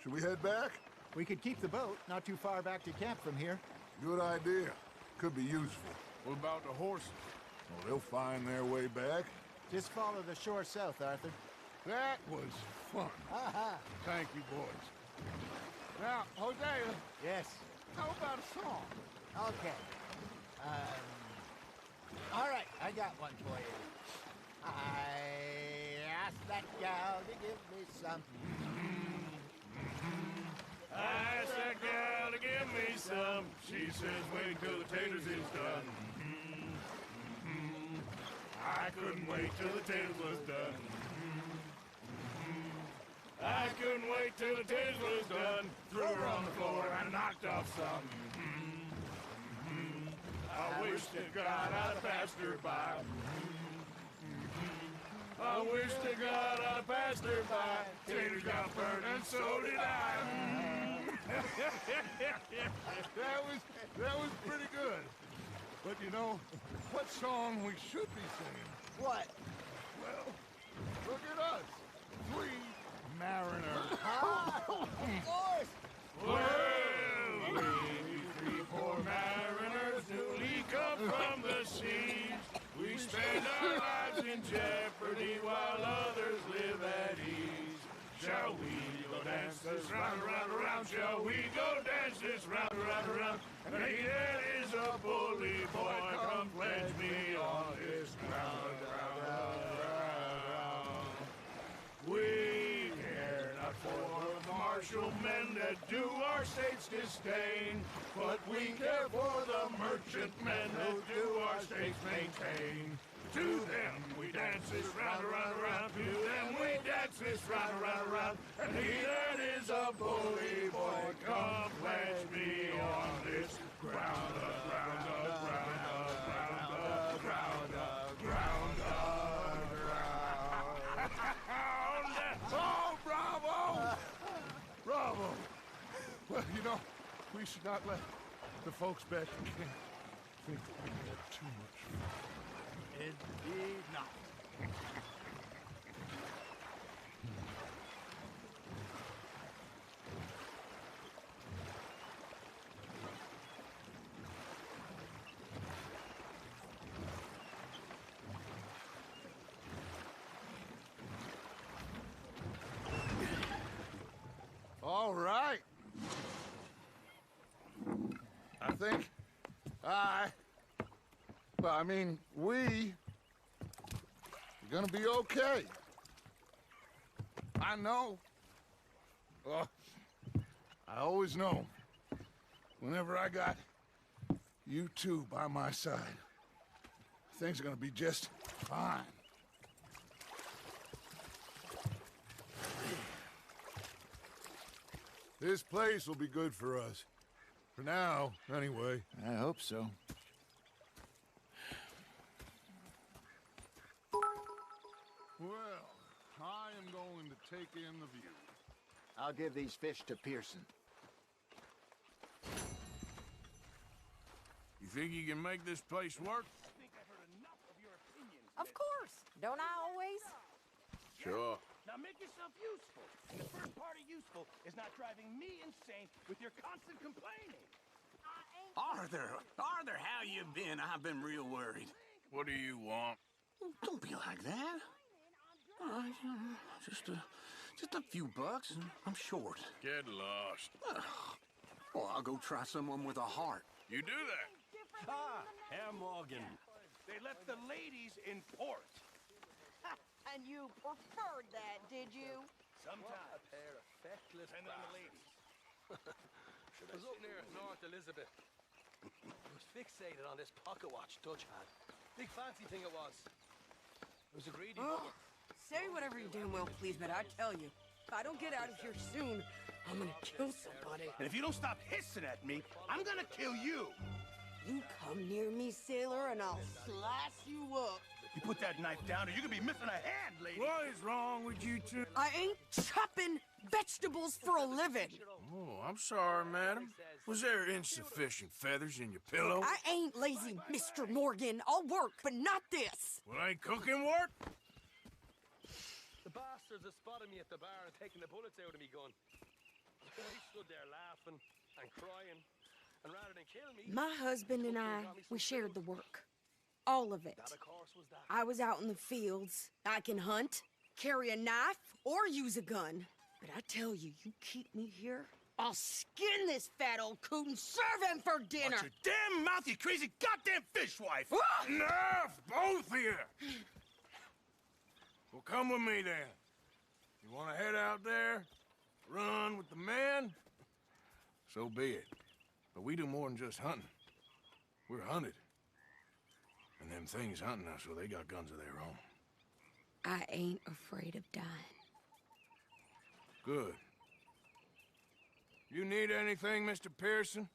Should we head back? We could keep the boat not too far back to camp from here. Good idea. Could be useful. What about the horses? Well, they'll find their way back. Just follow the shore south, Arthur. That was fun. Thank you, boys. Now, Hosea, Yes. how about a song? Okay. All right, I got one for you. I asked that gal to give me some. I asked that gal to give me some. She says, wait till the taters is done. I couldn't wait till the taters was done. I couldn't wait till the taters was done. Threw her on the floor and knocked off some. I wish to God I'd passed her by. I wish to God I'd passed her by. Taters got burned and so did I. That was pretty good. But you know, what song we should be singing? What? Well, look at us. 3 mariners. Of course. Well, we 3 poor mariners newly come from the seas. We spend our lives in jeopardy while others live at ease. Shall we go dance this round, around, around? Shall we go dance this round, around, around? And he that is a bully boy, come pledge me on this ground, ground. We care not for the martial men that do our state's disdain, but we care for the merchant men who do our state's maintain. To them we dance this round, around, around. To them we dance this round, around, around. And he that is a bully boy, come pledge me on this ground, ground, ground, ground, ground, ground, ground. Oh, bravo! Bravo! Well, you know, we should not let the folks back in camp think we had too much fun. Indeed not. All right. I think we are gonna be okay. I know. I always know. Whenever I got you two by my side, things are gonna be just fine. This place will be good for us. For now, anyway. I hope so. Well, I am going to take in the view. I'll give these fish to Pearson. You think you can make this place work? Of course. Don't I always? Sure. Now make yourself useful. And the first part of useful is not driving me insane with your constant complaining. Arthur, how you been? I've been real worried. What do you want? Don't be like that. Just a few bucks, and I'm short. Get lost. Well, I'll go try someone with a heart. You do that. Herr Morgan. They left the ladies in port. And you preferred that, did you? Sometimes. A pair of feckless and then the ladies. I was up near North Elizabeth. I was fixated on this pocket watch Dutch had. Big fancy thing it was. It was a greedy bugger. Say whatever you damn well please, but I tell you, if I don't get out of here soon, I'm gonna kill somebody. And if you don't stop hissing at me, I'm gonna kill you. You come near me, sailor, and I'll slice you up. You put that knife down or you could be missing a hand, lady. What is wrong with you two? I ain't chopping vegetables for a living. Oh, I'm sorry, madam. Was there insufficient feathers in your pillow? I ain't lazy, Mr. Morgan. I'll work, but not this. Well, ain't cooking work? bastards had spotted me at the bar and taken the bullets out of me gun. I stood there laughing and crying, and rather than kill me... My husband and I, we shared the work. All of it. That, of course, was that. I was out in the fields. I can hunt, carry a knife, or use a gun. But I tell you, you keep me here, I'll skin this fat old coot and serve him for dinner. Watch your damn mouth, you crazy goddamn fishwife! Enough, both of you! Well, come with me then. You want to head out there, run with the men? So be it. But we do more than just hunting. We're hunted. And them things hunting us, so they got guns of their own. I ain't afraid of dying. Good. You need anything, Mr. Pearson?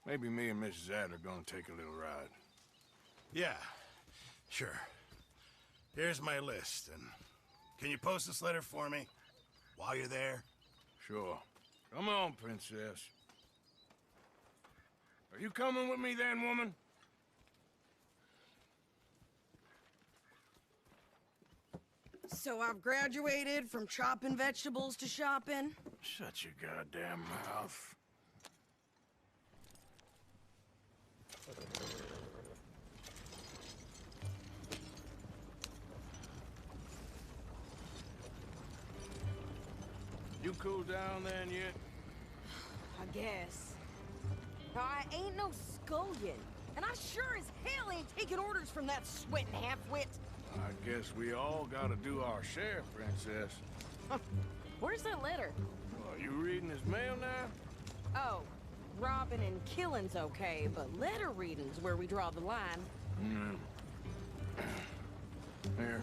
Maybe me and Mrs. Ad are gonna take a little ride. Yeah, sure. Here's my list, and can you post this letter for me while you're there? Sure. Come on, Princess. Are you coming with me then, woman? So I've graduated from chopping vegetables to shopping? Shut your goddamn mouth. You cool down then yet? I guess. I ain't no scullion, and I sure as hell ain't taking orders from that sweating half-wit. I guess we all gotta do our share, Princess. Where's that letter? Are you reading his mail now? Oh, robbing and killing's okay, but letter reading's where we draw the line. Here.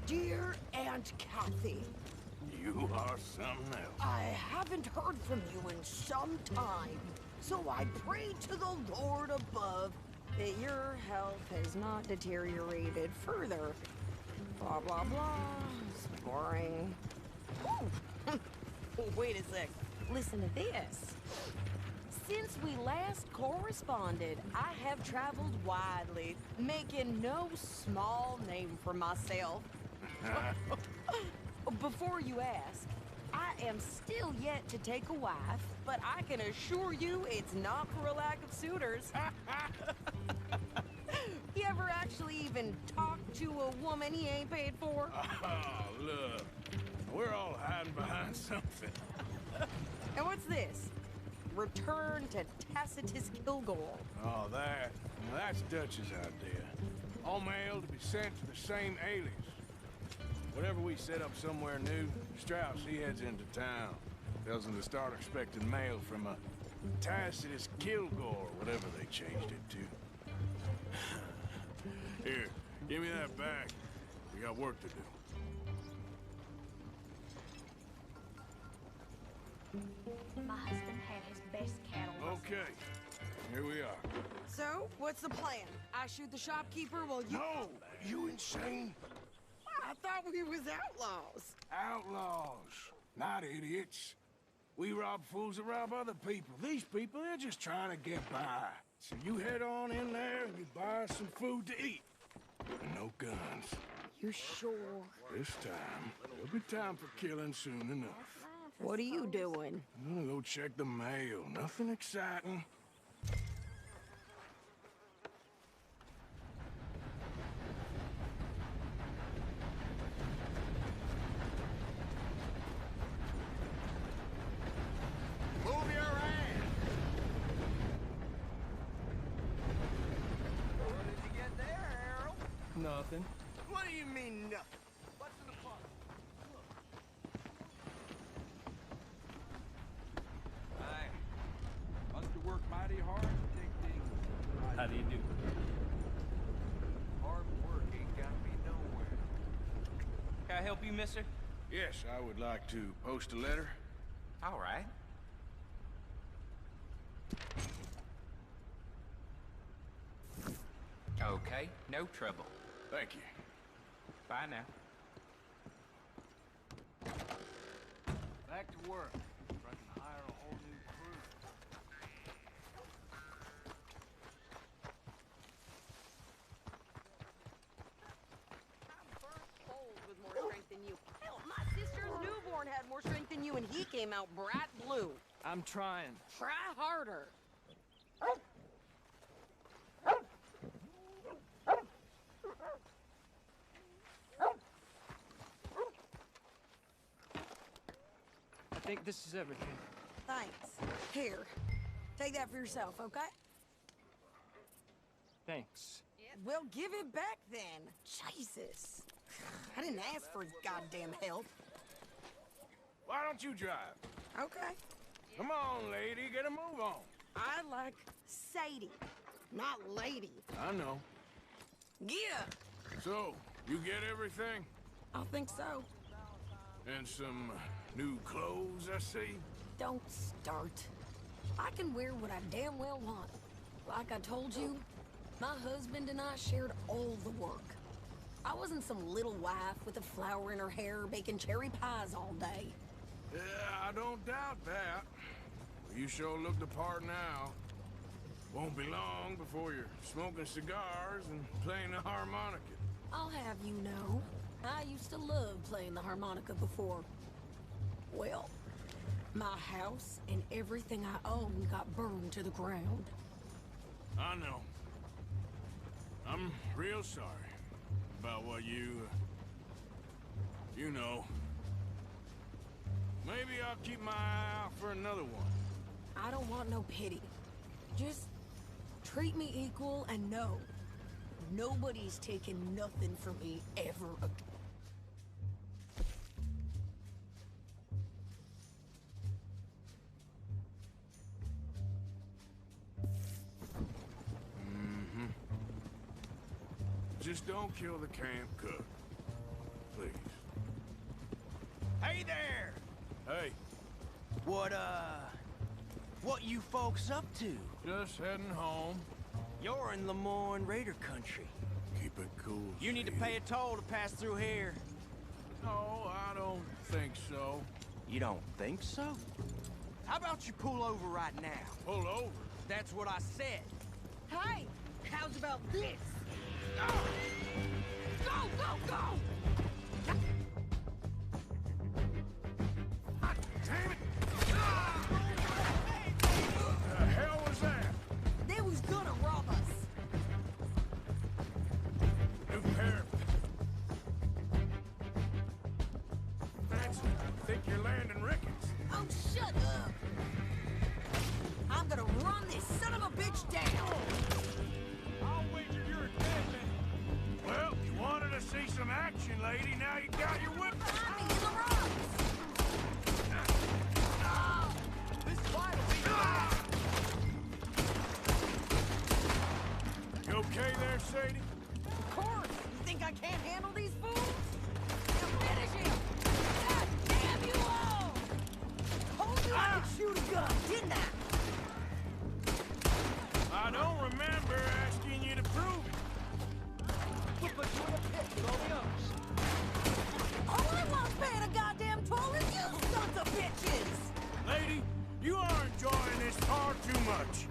Dear Aunt Kathy. You are something else. I haven't heard from you in some time, so I pray to the Lord above that your health has not deteriorated further. Blah, blah, blah. It's boring. Ooh. Wait a sec. Listen to this. Since we last corresponded, I have traveled widely, making no small name for myself. Before you ask, I am still yet to take a wife, but I can assure you it's not for a lack of suitors. You ever actually even talk to a woman he ain't paid for? Oh, look. We're all hiding behind something. And what's this? Return to Tacitus Kilgore. Oh, that. Now, that's Dutch's idea. All mail to be sent to the same alias. Whenever we set up somewhere new, Strauss, he heads into town. Tells them to start expecting mail from a Tacitus Kilgore, whatever they changed it to. Here, give me that bag. We got work to do. My husband had his best cattle. Okay, here we are. So, what's the plan? I shoot the shopkeeper while you... No! You insane? I thought we was outlaws. Outlaws, not idiots. We rob fools that rob other people. These people, they're just trying to get by. So you head on in there and you buy some food to eat. And no guns. You sure? This time, there'll be time for killing soon enough. What are you doing? I'm gonna go check the mail. Nothing exciting. Move your ass! What did you get there, Harold? Nothing. What do you mean, nothing? What's in the pot? Aye. Must have worked mighty hard to take things. How do you do? Hard work ain't got me nowhere. Can I help you, mister? Yes, I would like to post a letter. All right. Okay, no trouble. Thank you. Bye now. Back to work. If I can hire a whole new crew. came out bright blue. I'm trying. Try harder. I think this is everything. Thanks. Here, take that for yourself, okay? Thanks. Well, give it back then. Jesus. I didn't ask for his goddamn help. Why don't you drive? Okay. Come on, lady, get a move on. I like Sadie, not lady. I know. Yeah. So, you get everything? I think so. And some new clothes, I see? Don't start. I can wear what I damn well want. Like I told you, my husband and I shared all the work. I wasn't some little wife with a flower in her hair baking cherry pies all day. Yeah, I don't doubt that. You sure look the part now. Won't be long before you're smoking cigars and playing the harmonica. I'll have you know, I used to love playing the harmonica before. Well, my house and everything I own got burned to the ground. I know. I'm real sorry about what you know. Maybe I'll keep my eye out for another one. I don't want no pity. Just treat me equal and know nobody's taking nothing from me ever again. Just don't kill the camp cook. Please. Hey there! Hey. What you folks up to? Just heading home. You're in Lemoyne Raider country. Keep it cool. You need to pay a toll to pass through here. No, I don't think so. You don't think so? How about you pull over right now? Pull over? That's what I said. Hey, how's about this? Go, go, go! Damn it! The hell was that? They was gonna rob us. New pair. Fancy. Think you're landing Ricketts. Oh, shut up! I'm gonna run this son of a bitch down! I'll wager you're a dead man. Well, you wanted to see some action, lady. Now you got your whip. Behind me in the rocks! This fight will be You okay there, Sadie? Of course! You think I can't handle these fools? Now finish him! God damn you all! Told you I could shoot a gun, didn't I? I don't remember asking you to prove it. We'll put you in a pit with all the others. All I want paying a goddamn toll is you sons of bitches! Lady, you are enjoying this far too much.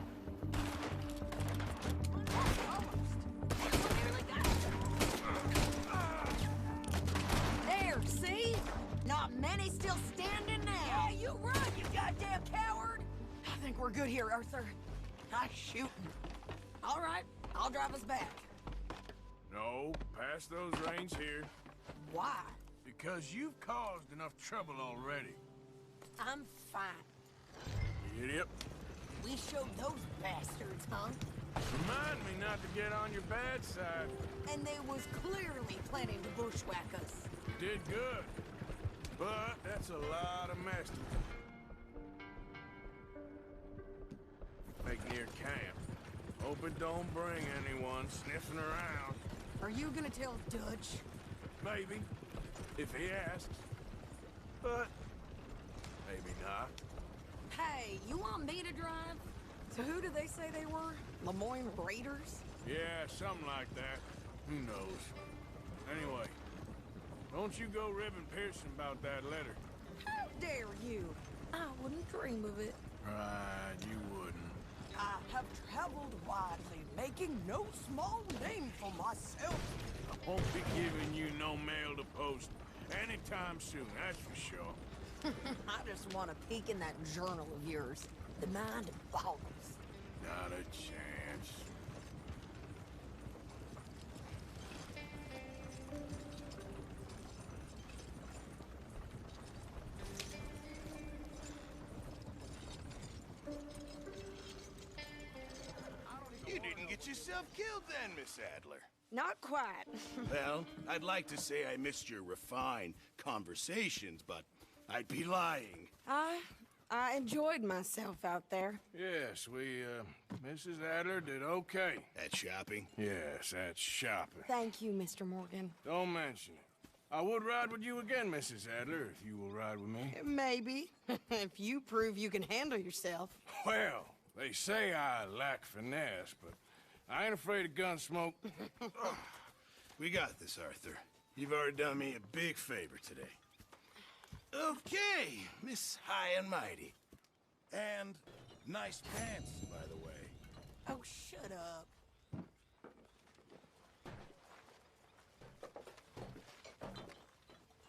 There, see? Not many still standing now. Yeah, you run, you goddamn coward! I think we're good here, Arthur. Nice shooting. All right, I'll drive us back. No, pass those reins here. Why? Because you've caused enough trouble already. I'm fine. Idiot. We showed those bastards, huh? Remind me not to get on your bad side. And they was clearly planning to bushwhack us. Did good. But that's a lot of mess. Make near camp. Hope it don't bring anyone sniffing around. Are you gonna tell Dutch? Maybe. If he asks. But maybe not. Hey, you want me to drive? So who do they say they were? Lemoyne Raiders? Yeah, something like that. Who knows? Anyway, don't you go ribbing Pearson about that letter. How dare you? I wouldn't dream of it. Right, you wouldn't. I have traveled widely, making no small name for myself. I won't be giving you no mail to post anytime soon, that's for sure. I just want a peek in that journal of yours. The mind boggles. Not a chance. You didn't get yourself killed then, Miss Adler. Not quite. Well, I'd like to say I missed your refined conversations, but I'd be lying. I enjoyed myself out there. Yes, Mrs. Adler did okay. At shopping? Yes, at shopping. Thank you, Mr. Morgan. Don't mention it. I would ride with you again, Mrs. Adler, if you will ride with me. Maybe. If you prove you can handle yourself. Well, they say I lack finesse, but I ain't afraid of gun smoke. We got this, Arthur. You've already done me a big favor today. Okay, Miss High and Mighty. And nice pants, by the way. Oh, shut up.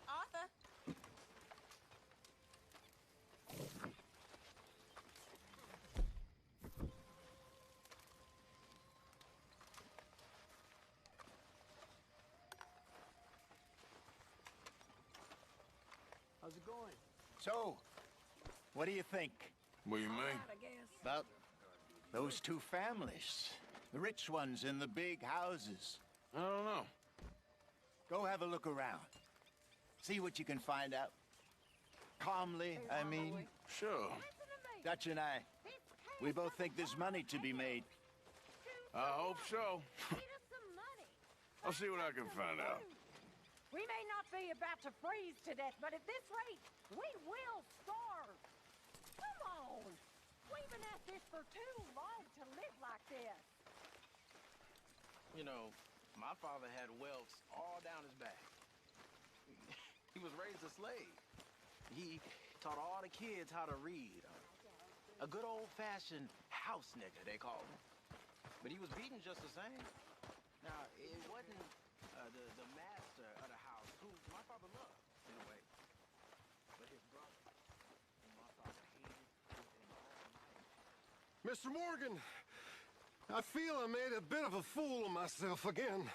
Arthur? How's it going? So, what do you think? What do you mean? About those two families. The rich ones in the big houses. I don't know. Go have a look around. See what you can find out. Calmly, I mean. Sure. Dutch and I, we both think there's money to be made. I hope so. I'll see what I can find out. We may not be about to freeze to death, but at this rate, we will starve. Come on. We've been at this for too long to live like this. You know, my father had welts all down his back. He was raised a slave. He taught all the kids how to read. A good old-fashioned house nigga, they call him. But he was beaten just the same. Now, it wasn't the master of the house, who my father loved, in a way. But his brother, who my father hated with an almighty. Mr. Morgan, I feel I made a bit of a fool of myself again.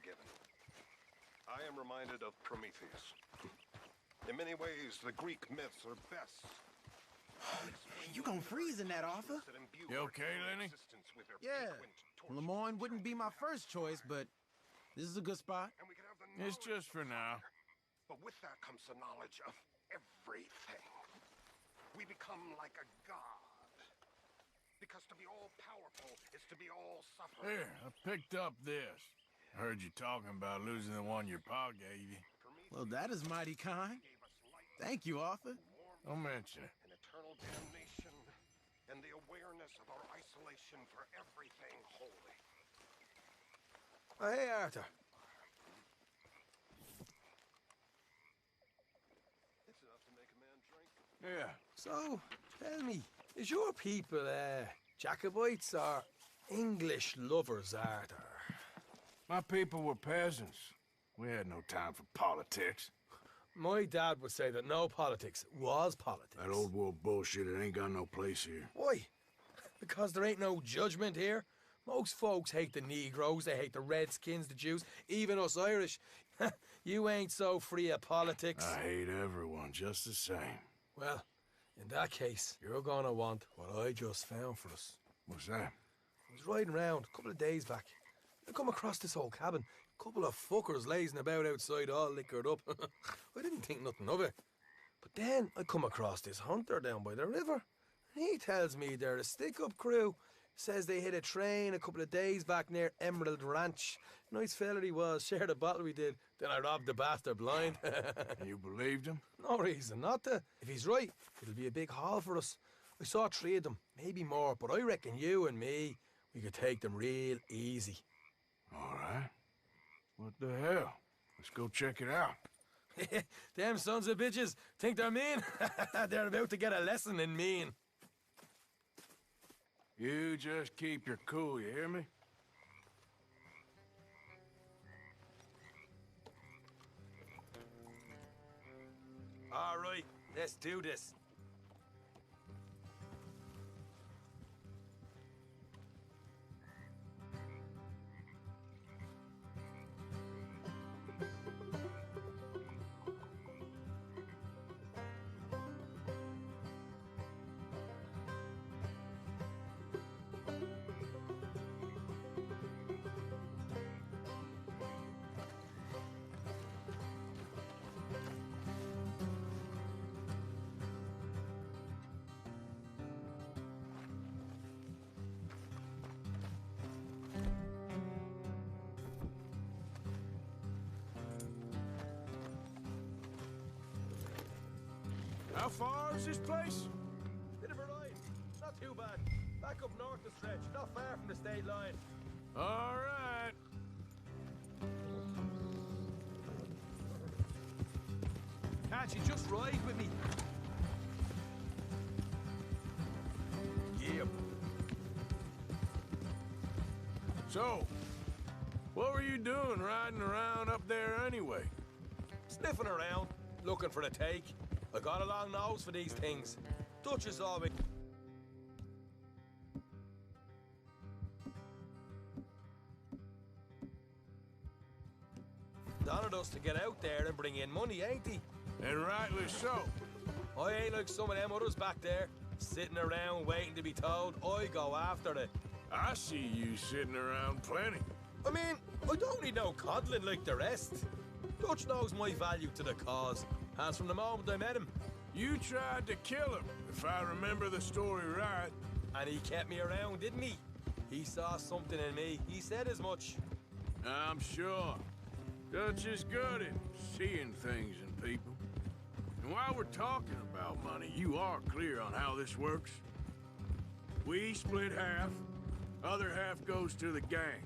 forgiven. I am reminded of Prometheus. In many ways, the Greek myths are best. You gonna freeze in that, Arthur? You okay, Lenny? Yeah. Lemoyne wouldn't be my first choice, but this is a good spot. It's just for now. But with that comes the knowledge of everything. We become like a god. Because to be all-powerful is to be all-suffering. Here, I picked up this. Heard you talking about losing the one your pa gave you. Well, that is mighty kind. Thank you, Arthur. Don't mention it. An eternal damnation and the awareness of our isolation for everything holy. Oh, hey, Arthur. It's enough to make a man drink. Yeah. So, tell me, is your people, Jacobites or English lovers, Arthur? My people were peasants. We had no time for politics. My dad would say that no politics was politics. That old world bullshit, it ain't got no place here. Why? Because there ain't no judgment here. Most folks hate the Negroes, they hate the Redskins, the Jews, even us Irish. You ain't so free of politics. I hate everyone just the same. Well, in that case, you're gonna want what I just found for us. What's that? I was riding around a couple of days back. I come across this old cabin. A couple of fuckers lazing about outside all liquored up. I didn't think nothing of it. But then I come across this hunter down by the river. And he tells me they're a stick-up crew. Says they hit a train a couple of days back near Emerald Ranch. Nice fella he was, shared a bottle we did. Then I robbed the bastard blind. You believed him? No reason not to. If he's right, it'll be a big haul for us. I saw 3 of them, maybe more, but I reckon you and me, we could take them real easy. All right. What the hell? Let's go check it out. Them sons of bitches think they're mean. They're about to get a lesson in mean. You just keep your cool, you hear me? All right, let's do this. How far is this place? Bit of a ride. Not too bad. Back up north the stretch, not far from the state line. All right. Can't you just ride with me? Yep. So, what were you doing riding around up there anyway? Sniffing around, looking for a take. I got a long nose for these things. Dutch is always... Honored us to get out there and bring in money, ain't he? And rightly so. I ain't like some of them others back there, sitting around waiting to be told. I go after it. I see you sitting around plenty. I mean, I don't need no coddling like the rest. Dutch knows my value to the cause, as from the moment I met him. You tried to kill him, if I remember the story right. And he kept me around, didn't he? He saw something in me. He said as much. I'm sure. Dutch is good at seeing things in people. And while we're talking about money, you are clear on how this works? We split half, other half goes to the gang.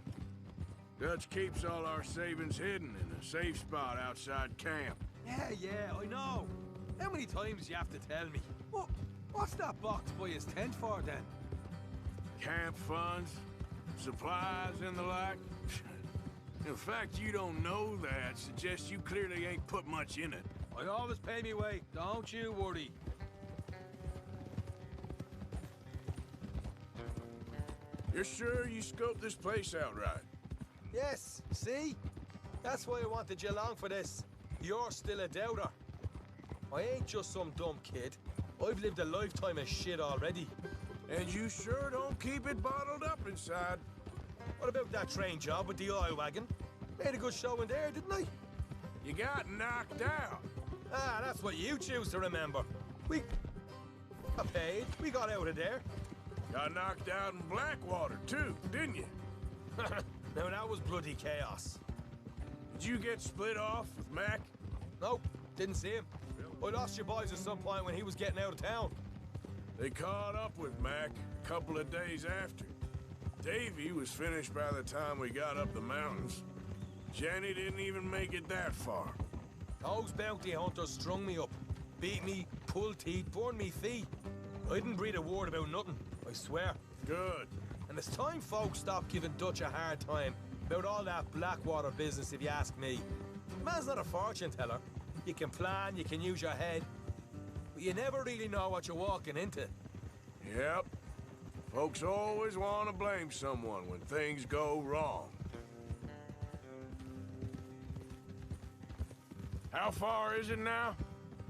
Dutch keeps all our savings hidden in a safe spot outside camp. Yeah, I know. How many times you have to tell me? What's that box by his tent for, then? Camp funds, supplies, and the like. The fact you don't know that suggests you clearly ain't put much in it. I always pay me way, don't you worry. You're sure you scoped this place out right? Yes, see? That's why I wanted you along for this. You're still a doubter. I ain't just some dumb kid. I've lived a lifetime of shit already. And you sure don't keep it bottled up inside. What about that train job with the oil wagon? Made a good show in there, didn't I? You got knocked out. Ah, that's what you choose to remember. We got paid. We got out of there. Got knocked out in Blackwater, too, didn't you? Now, that was bloody chaos. Did you get split off with Mac? Nope, didn't see him. I lost your boys at some point when he was getting out of town. They caught up with Mac a couple of days after. Davy was finished by the time we got up the mountains. Jenny didn't even make it that far. Those bounty hunters strung me up. Beat me, pulled teeth, burned me feet. I didn't breathe a word about nothing, I swear. Good. And it's time folks stopped giving Dutch a hard time about all that Blackwater business, if you ask me. Man's not a fortune teller. You can plan, you can use your head, but you never really know what you're walking into. Yep. Folks always want to blame someone when things go wrong. How far is it now?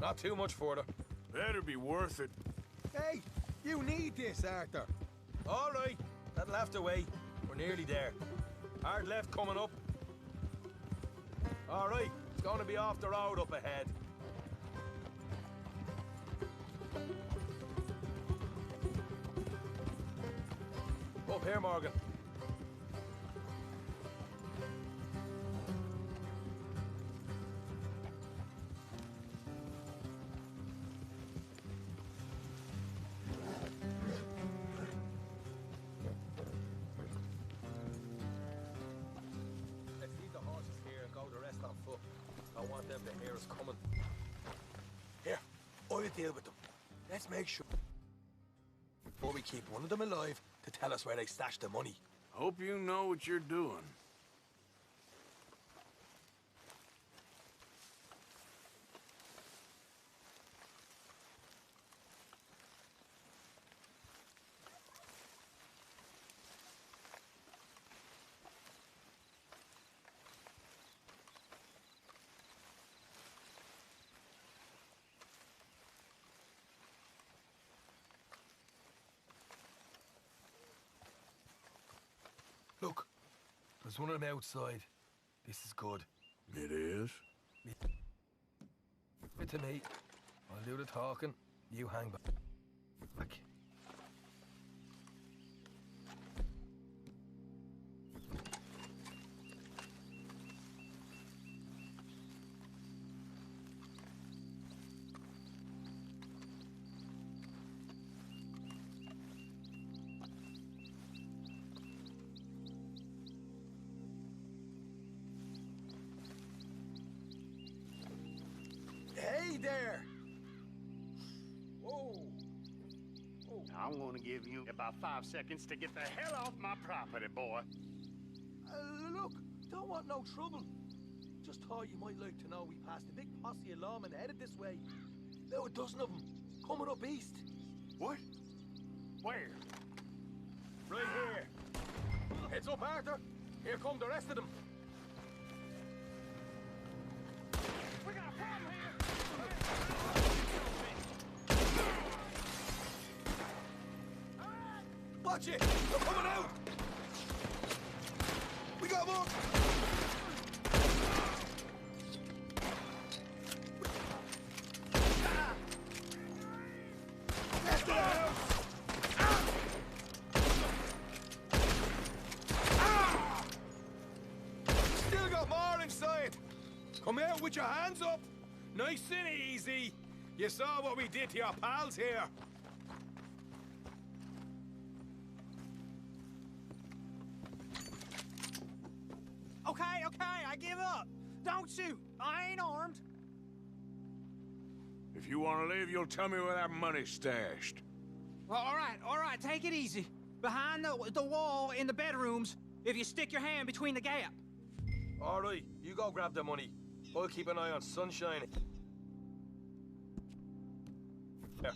Not too much further. Better be worth it. Hey, you need this, Arthur. All right, that'll have to wait. We're nearly there. Hard left coming up. All right, it's going to be off the road up ahead. Up here, Morgan. Let's leave the horses here and go the rest on foot. I want them to hear us coming. Here, I'll deal with them. Let's make sure before we keep one of them alive to tell us where they stashed the money. Hope you know what you're doing. Look, there's one of them outside. This is good. It is? Fit to me. I'll do the talking. You hang back. Hey there! Whoa! Oh. I'm gonna give you about 5 seconds to get the hell off my property, boy. Look, don't want no trouble. Just thought you might like to know we passed a big posse of lawmen headed this way. About a dozen of them, coming up east. What? Where? Right here. Heads up, Arthur. Here come the rest of them. We got a problem here! Watch it! They're coming out! We got more! Get the house! Still got more inside! Come out with your hands up! Nice and easy! You saw what we did to your pals here! Okay, I give up. Don't shoot. I ain't armed. If you want to leave, you'll tell me where that money's stashed. Well, all right, take it easy. Behind the wall in the bedrooms, if you stick your hand between the gap. All right, you go grab the money. I'll keep an eye on Sunshine. There.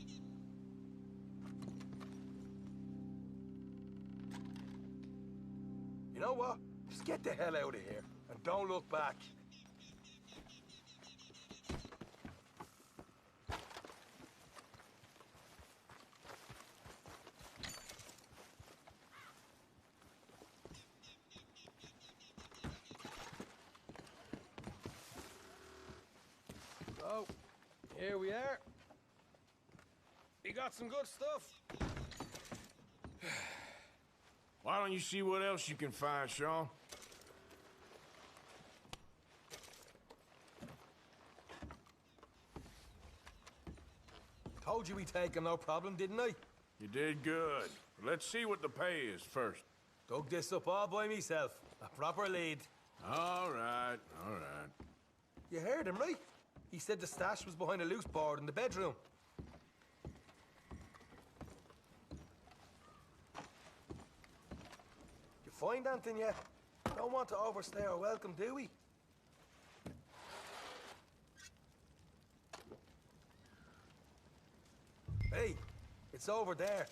You know what? Just get the hell out of here And don't look back. So, here we are. We got some good stuff. Why don't you see what else you can find, Sean? Told you we'd take him, no problem, didn't I? You did good. Let's see what the pay is first. Dug this up all by myself. A proper lead. All right, all right. You heard him, right? He said the stash was behind a loose board in the bedroom. You find anything yet? Don't want to overstay our welcome, do we? Hey, it's over there.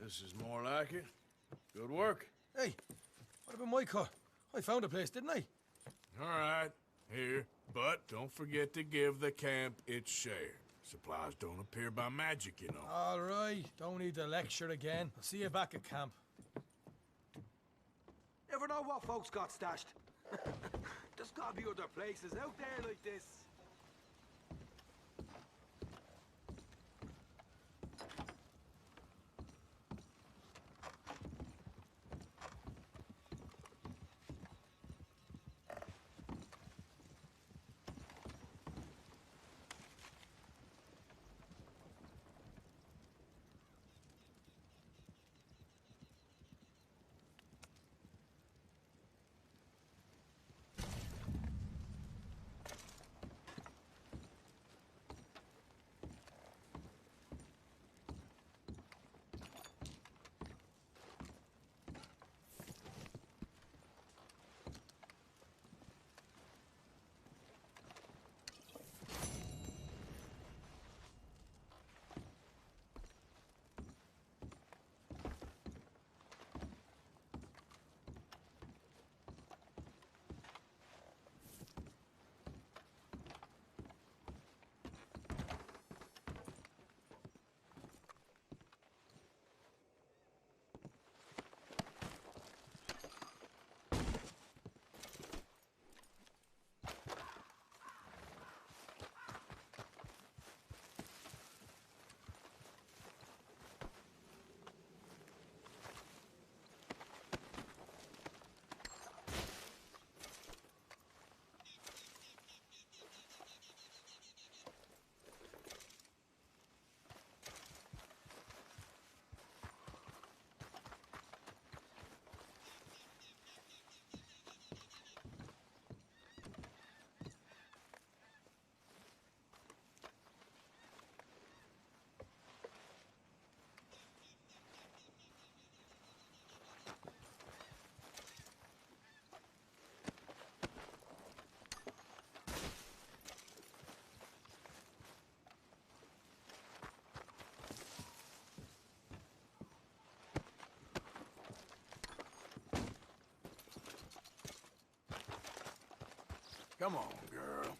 This is more like it. Good work. Hey, what about my car? I found a place, didn't I? All right, here. But don't forget to give the camp its share. Supplies don't appear by magic, you know. All right, don't need the lecture again. I'll see you back at camp. Never know what folks got stashed. There's gotta be other places out there like this. Come on, girl.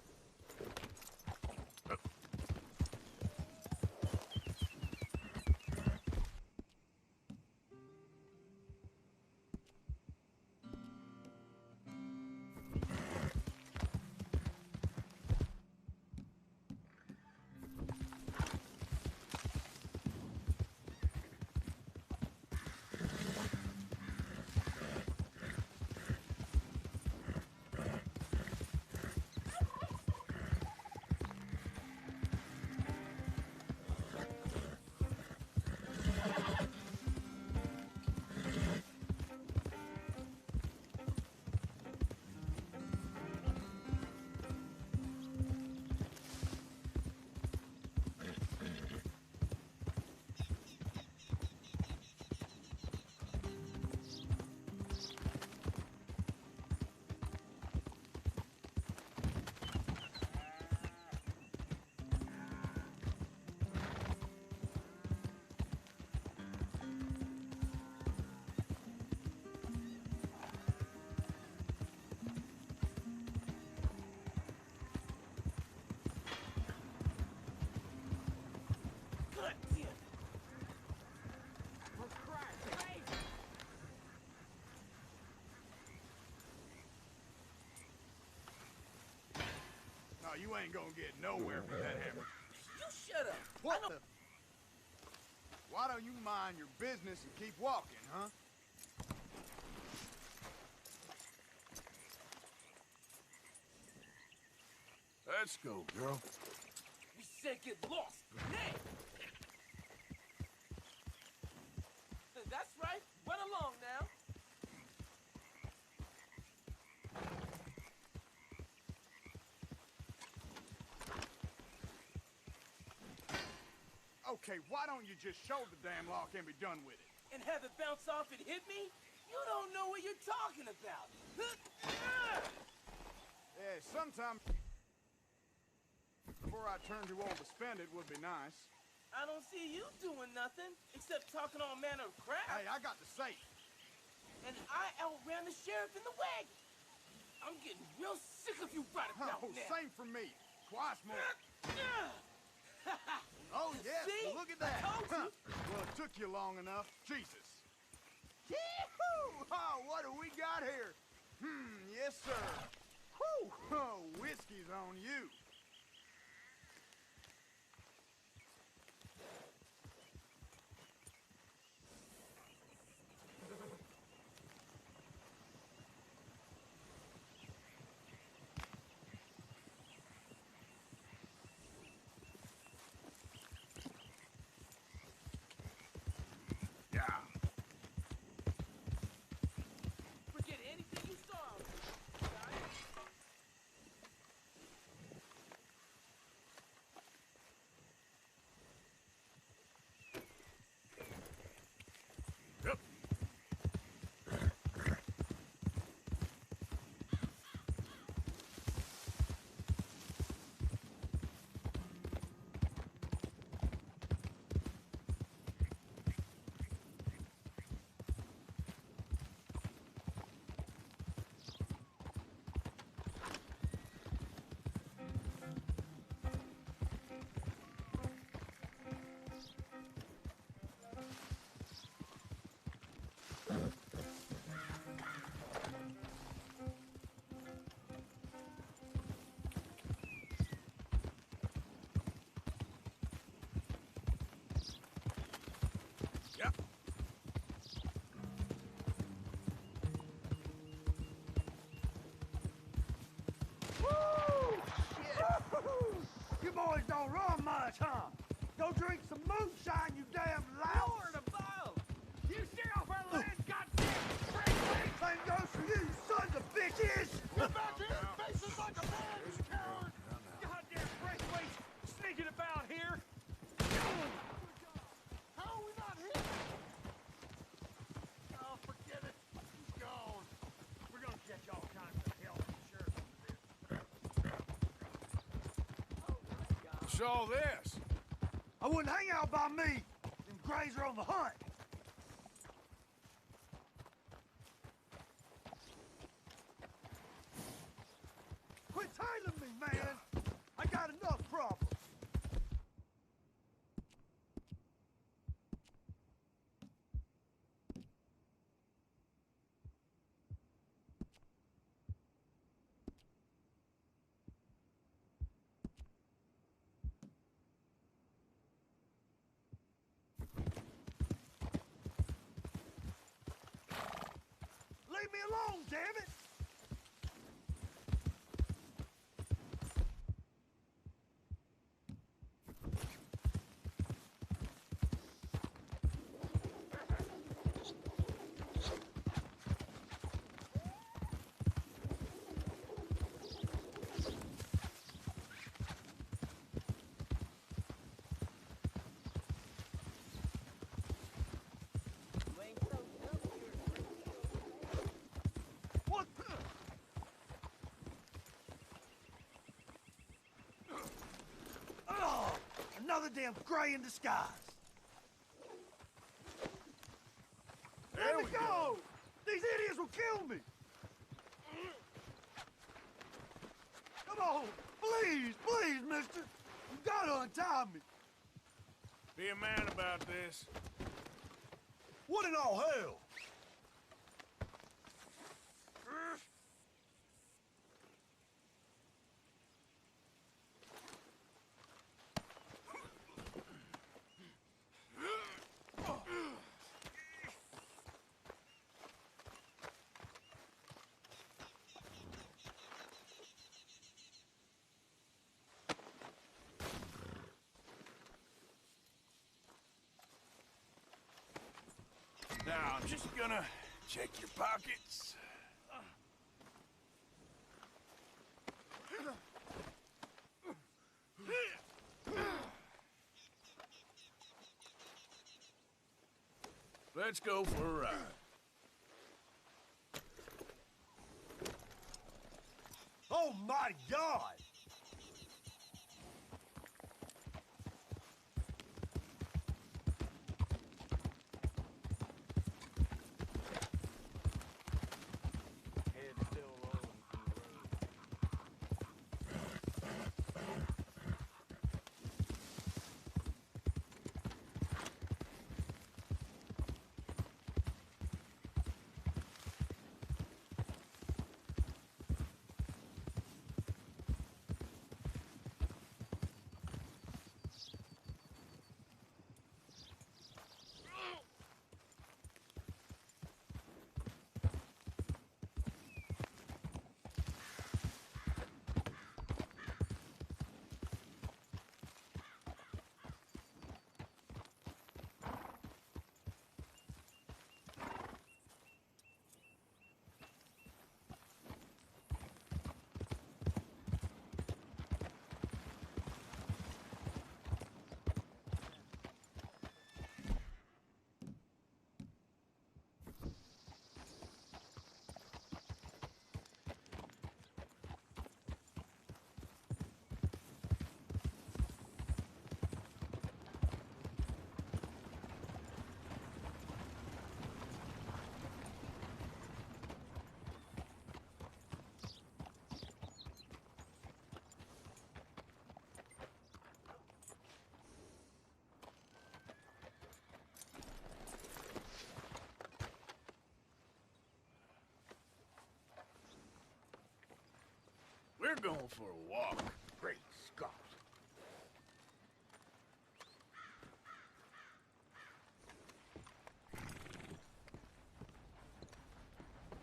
You ain't gonna get nowhere with that hammer. You shut up. What the? Why don't you mind your business and keep walking, huh? Let's go, girl. We said get lost. Nay. That's right. Run along now. Okay, why don't you just show the damn lock and be done with it? And have it bounce off and hit me? You don't know what you're talking about. Yeah, sometime before I turn too old to spend it would be nice. I don't see you doing nothing except talking all manner of crap. Hey, I got the safe. And I outran the sheriff in the wagon. I'm getting real sick of you right about now. Same for me. Twice more. Oh, yes, See? look at that. I told you. Well, it took you long enough. Jesus. Yee-hoo! Oh, what do we got here? Yes, sir. Whew! Oh, whiskey's on you. Forget anything you saw. Yep. Yep. Woo! Shit! You boys don't run much, huh? Go drink some moonshine, you damn louse! Lord above! You stay off our land, goddamn! Same goes for you, you sons of bitches! Get back here and face us like a man, you coward! Goddamn breakaways sneaking about here. How are we not here? Oh, forget it. He's gone. We're gonna catch all kinds of hell from the sheriff. What's all this? I wouldn't hang out by me. Them Greys are on the hunt. Quit tailing me, man. I got enough problems. Leave me alone, damn it! What the? Oh, another damn Grey in disguise. There Let we me go! These idiots will kill me! Come on! Please, please, mister! You gotta untie me! Be a man about this. What in all hell? Now, I'm just gonna check your pockets. Let's go for a ride. Oh my God! We're going for a walk. Great Scott.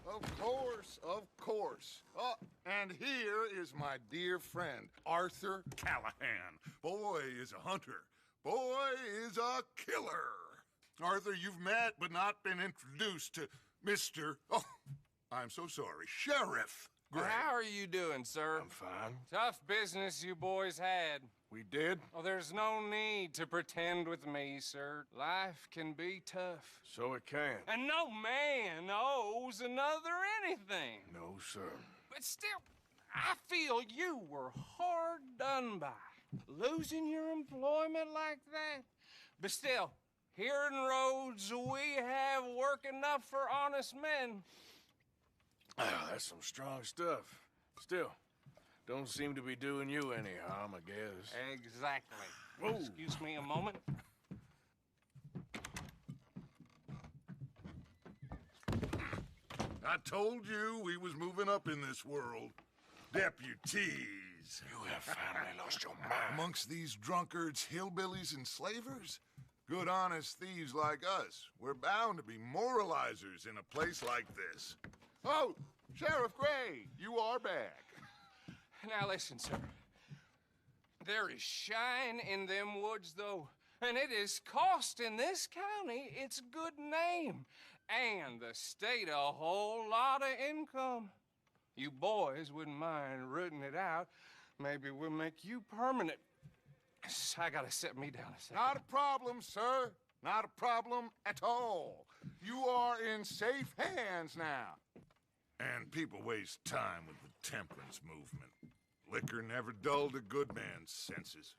Of course, of course. Oh, and here is my dear friend, Arthur Callahan. Boy is a hunter. Boy is a killer. Arthur, you've met but not been introduced to Mr. Oh, I'm so sorry, Sheriff Gray. How are you doing, sir? I'm fine. Tough business you boys had. We did? Oh, there's no need to pretend with me, sir. Life can be tough. So it can. And no man owes another anything. No, sir. But still, I feel you were hard done by. Losing your employment like that. But still, here in Rhodes, we have work enough for honest men. Ah, that's some strong stuff. Still, don't seem to be doing you any harm, I guess. Exactly. Whoa. Excuse me a moment. I told you we was moving up in this world. Deputies. You have finally lost your mind. Amongst these drunkards, hillbillies, and slavers? Good honest thieves like us. We're bound to be moralizers in a place like this. Oh, Sheriff Gray, you are back. Now listen, sir. There is shine in them woods, though, and it is costing this county its good name and the state a whole lot of income. You boys wouldn't mind rooting it out. Maybe we'll make you permanent. I gotta set me down a second. Not a problem, sir. Not a problem at all. You are in safe hands now. And people waste time with the temperance movement. Liquor never dulled a good man's senses.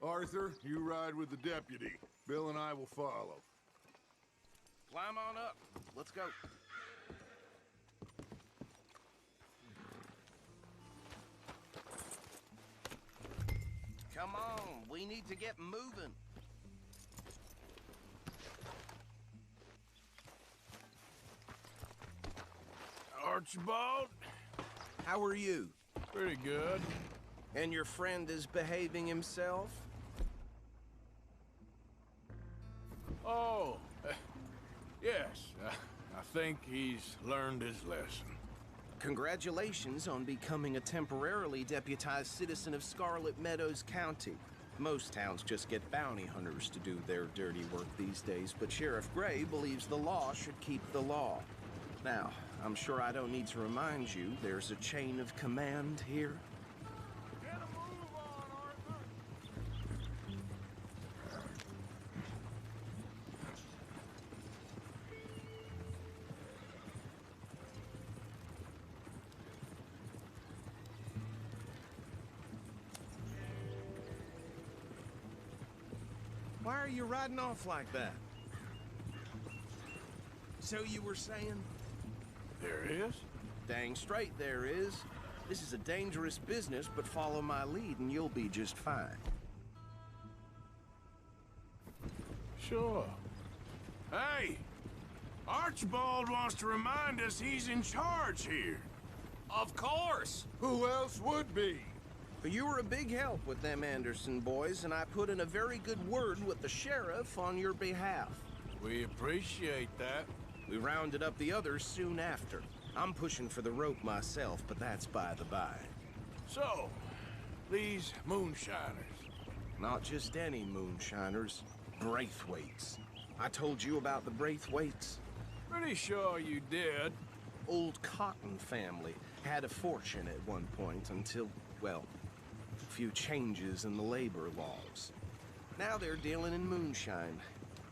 Arthur, you ride with the deputy. Bill and I will follow. Climb on up. Let's go. Come on, we need to get moving. Archibald? How are you? Pretty good. And your friend is behaving himself? Oh, yes. I think he's learned his lesson. Congratulations on becoming a temporarily deputized citizen of Scarlet Meadows County. Most towns just get bounty hunters to do their dirty work these days, but Sheriff Gray believes the law should keep the law. Now, I'm sure I don't need to remind you there's a chain of command here. Why are you riding off like that? So you were saying? There is? Dang straight there is. This is a dangerous business, but follow my lead and you'll be just fine. Sure. Hey! Archibald wants to remind us he's in charge here. Of course! Who else would be? But you were a big help with them Anderson boys, and I put in a very good word with the sheriff on your behalf. We appreciate that. We rounded up the others soon after. I'm pushing for the rope myself, but that's by the by. So, these moonshiners. Not just any moonshiners. Braithwaites. I told you about the Braithwaites? Pretty sure you did. Old Cotton family had a fortune at one point until, well, a few changes in the labor laws. Now they're dealing in moonshine.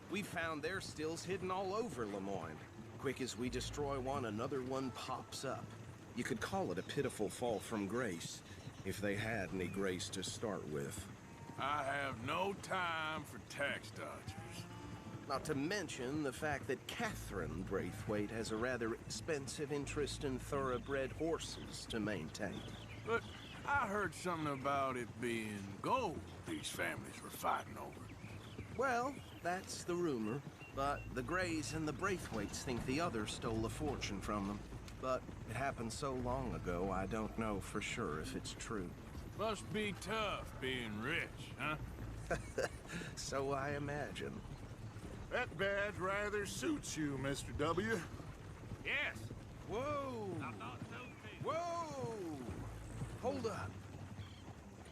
We found their stills hidden all over Lemoyne. Quick as we destroy one, another one pops up. You could call it a pitiful fall from grace, if they had any grace to start with. I have no time for tax dodgers. Not to mention the fact that Catherine Braithwaite has a rather expensive interest in thoroughbred horses to maintain. But I heard something about it being gold these families were fighting over. Well, that's the rumor. But the Grays and the Braithwaites think the others stole a fortune from them. But it happened so long ago, I don't know for sure if it's true. Must be tough being rich, huh? So I imagine. That badge rather suits you, Mr. W. Yes. Whoa! Whoa! Hold up.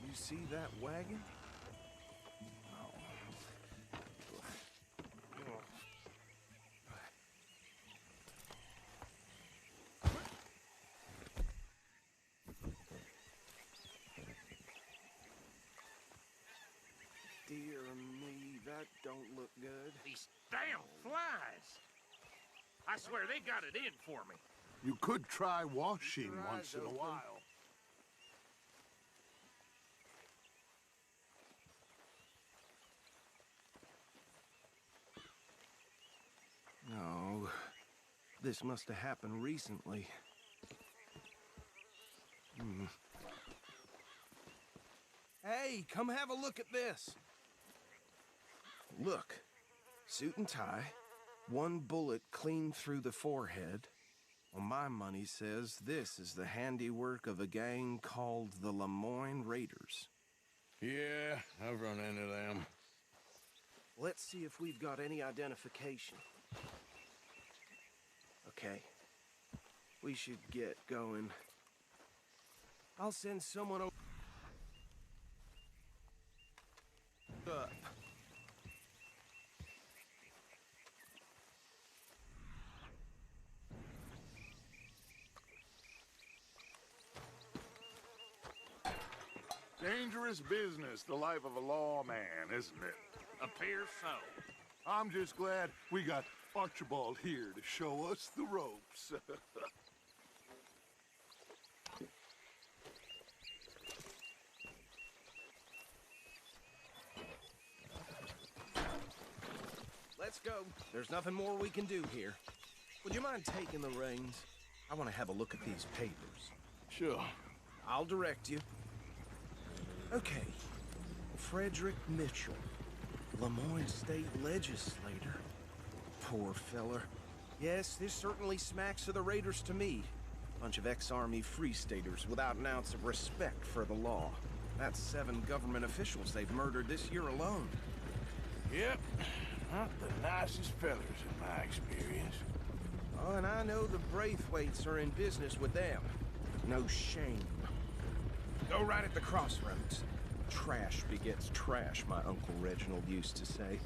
You see that wagon? Dear me, that don't look good. These damn flies! I swear they got it in for me. You could try washing once in a while. No, this must have happened recently. Hey, come have a look at this. Look, suit and tie, one bullet clean through the forehead. Well, my money says this is the handiwork of a gang called the Lemoyne Raiders. Yeah, I've run into them. Let's see if we've got any identification. Okay, we should get going. I'll send someone over. Up. Dangerous business, the life of a lawman, isn't it? Appears so. I'm just glad we got Archibald here to show us the ropes. Let's go. There's nothing more we can do here. Would you mind taking the reins? I want to have a look at these papers. Sure. I'll direct you. Okay. Frederick Mitchell, Lemoyne State Legislator. Poor feller. Yes, this certainly smacks of the Raiders to me. Bunch of ex-Army Free Staters without an ounce of respect for the law. That's 7 government officials they've murdered this year alone. Yep. Not the nicest fellers in my experience. Oh, and I know the Braithwaites are in business with them. No shame. Go right at the crossroads. Trash begets trash, my Uncle Reginald used to say.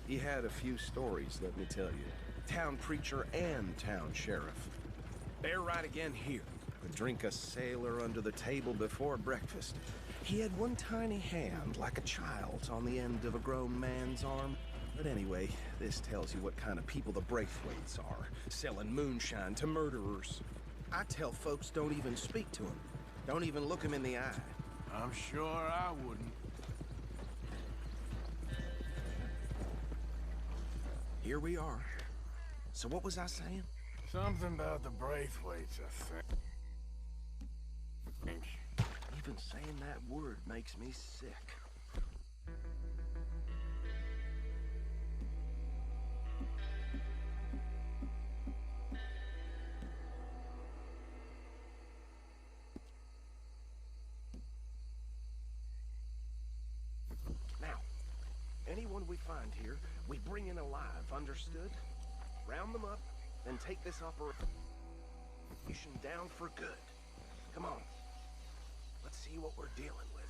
He had a few stories, let me tell you. Town preacher and town sheriff. Bear right again here. Could drink a sailor under the table before breakfast. He had one tiny hand, like a child's, on the end of a grown man's arm. But anyway, this tells you what kind of people the Braithwaites are. Selling moonshine to murderers. I tell folks don't even speak to them. Don't even look them in the eye. I'm sure I wouldn't. Here we are. So what was I saying? Something about the Braithwaites, I think. Even saying that word makes me sick. Now, anyone we find here, we bring in alive, understood? Round them up, then take this operation down for good. Come on. Let's see what we're dealing with.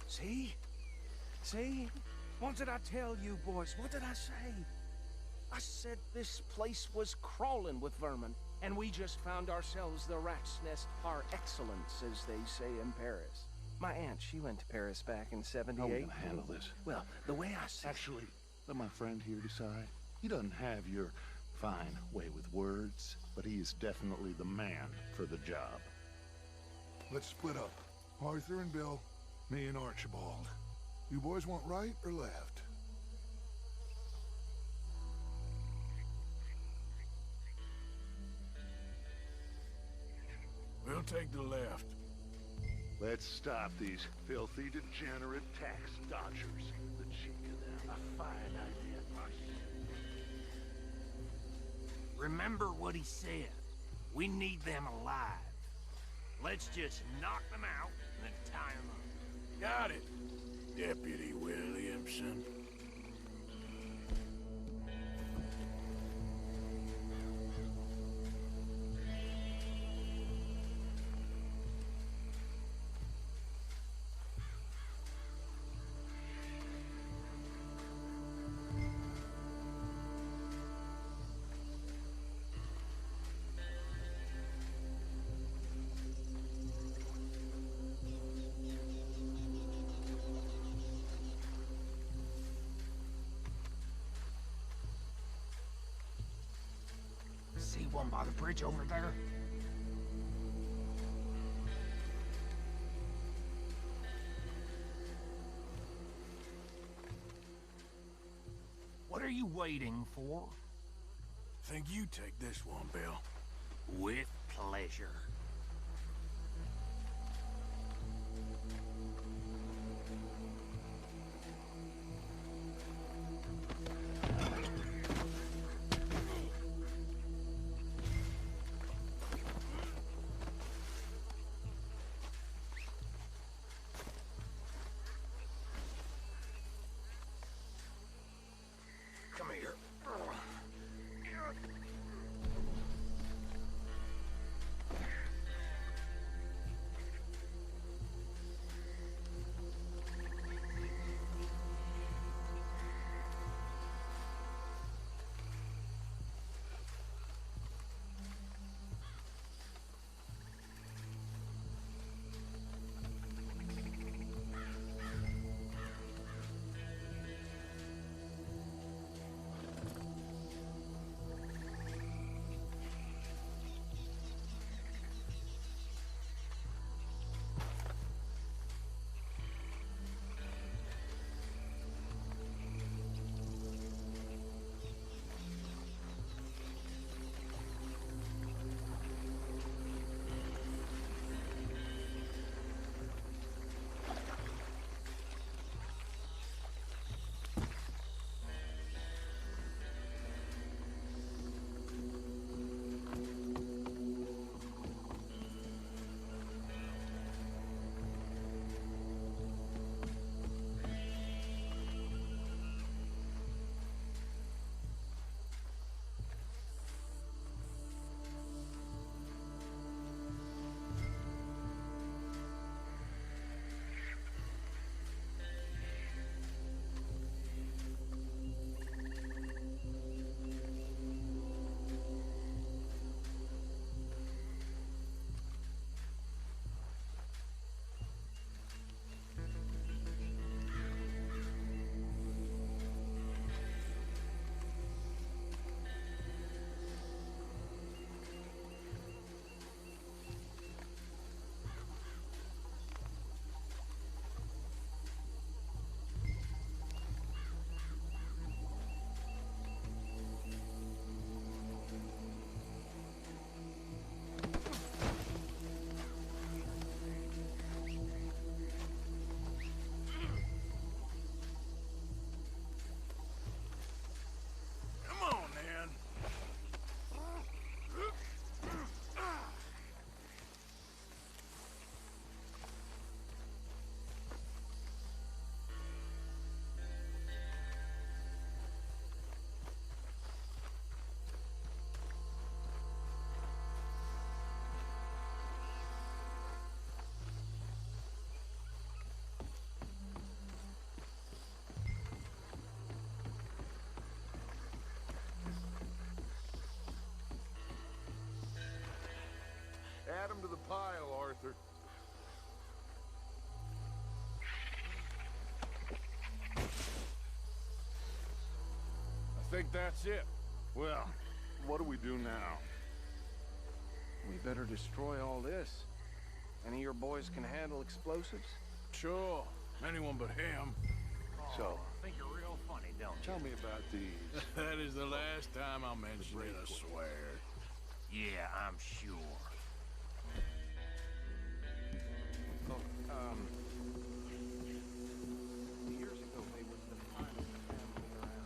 See? See? What did I tell you, boys? What did I say? I said this place was crawling with vermin, and we just found ourselves the rat's nest par excellence, as they say in Paris. My aunt, she went to Paris back in '78. How are we gonna handle this? Well, the way I see Actually, let my friend here decide. He doesn't have your fine way with words, but he is definitely the man for the job. Let's split up. Arthur and Bill, me and Archibald. You boys want right or left? We'll take the left. Let's stop these filthy, degenerate tax dodgers. The cheek of them. A fine idea. Remember what he said. We need them alive. Let's just knock them out and then tie them up. Got it, Deputy Williamson. See one by the bridge over there? What are you waiting for? Think you take this one, Bill. With pleasure. Come here. Add them to the pile, Arthur. I think that's it. Well, what do we do now? We better destroy all this. Any of your boys can handle explosives? Sure. Anyone but him. So, I think you're real funny, don't you? Tell me about these. That is the last time I'll mention it, I swear. Yeah, I'm sure. years ago they were the finest family around.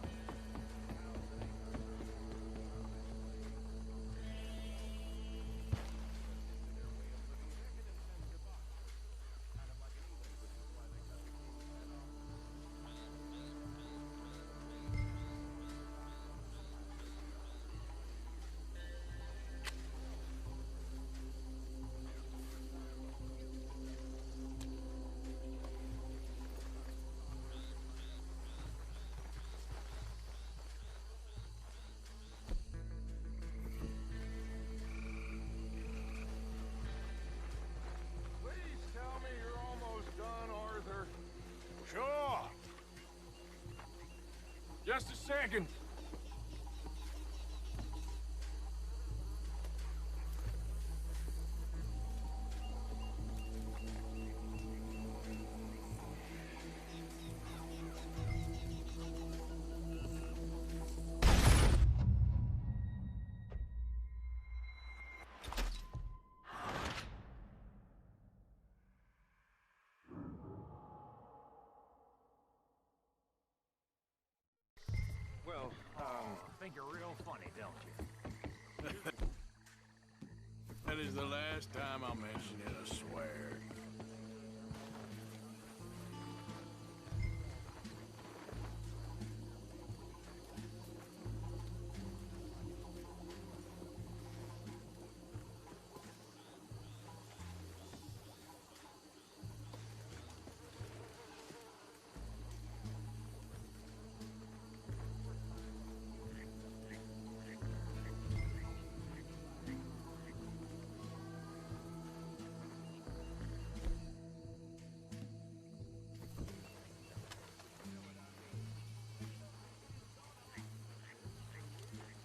Please tell me you're almost done, Arthur. Sure. Just a second. Well, I think you're real funny, don't you? That is the last time I'll mention it, I swear.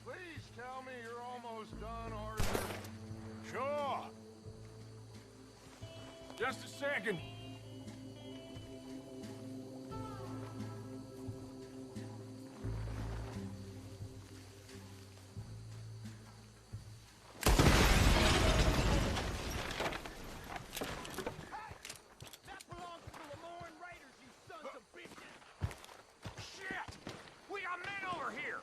Please tell me you're almost done, Arthur. Sure. Just a second. That belongs to the Lemoyne Raiders, you sons of bitches! Shit! We got men over here!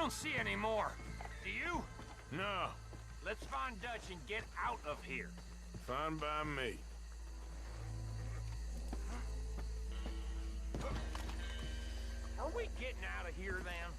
don't see any more. Do you? No. Let's find Dutch and get out of here. Fine by me. Are we getting out of here then?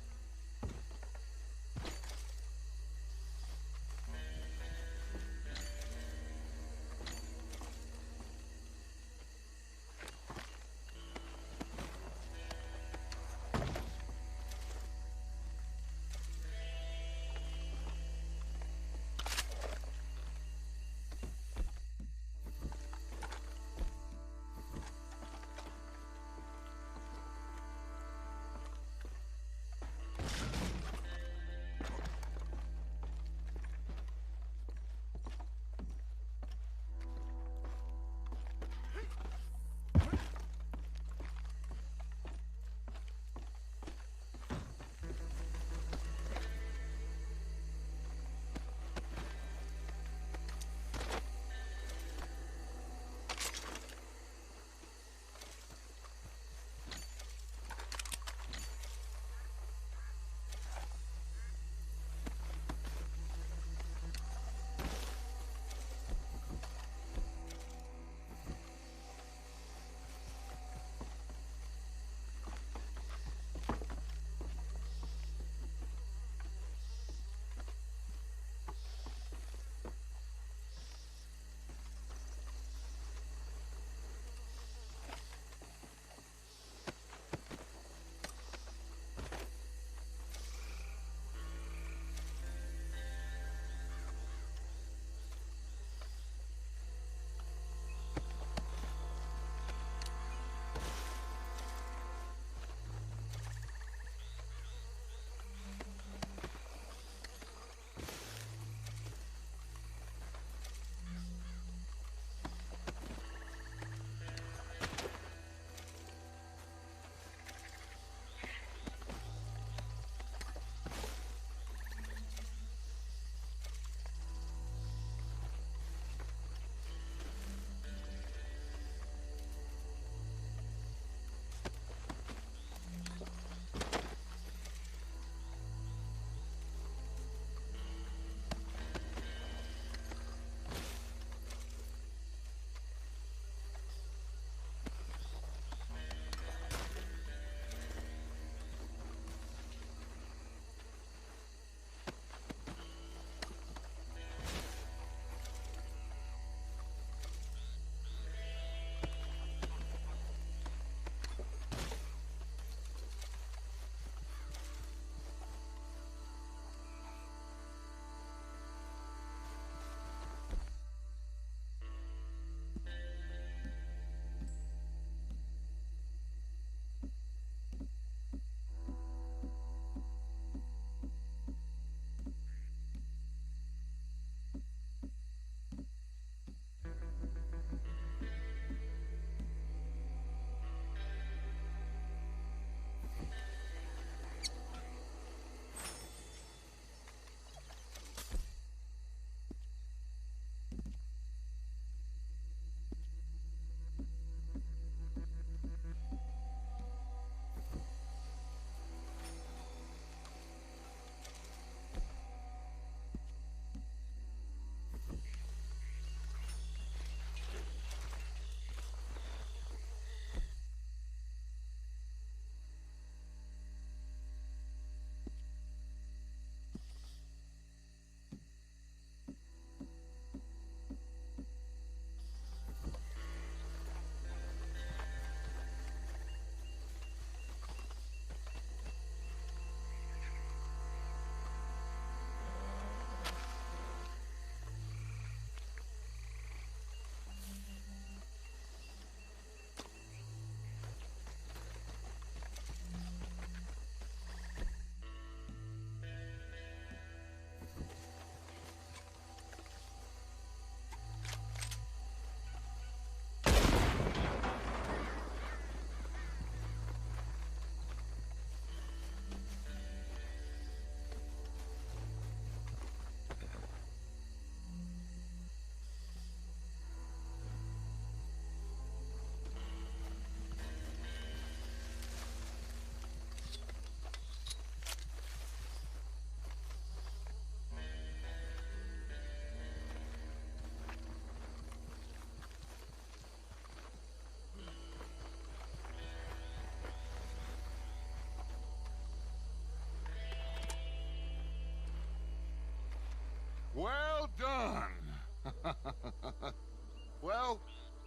Well,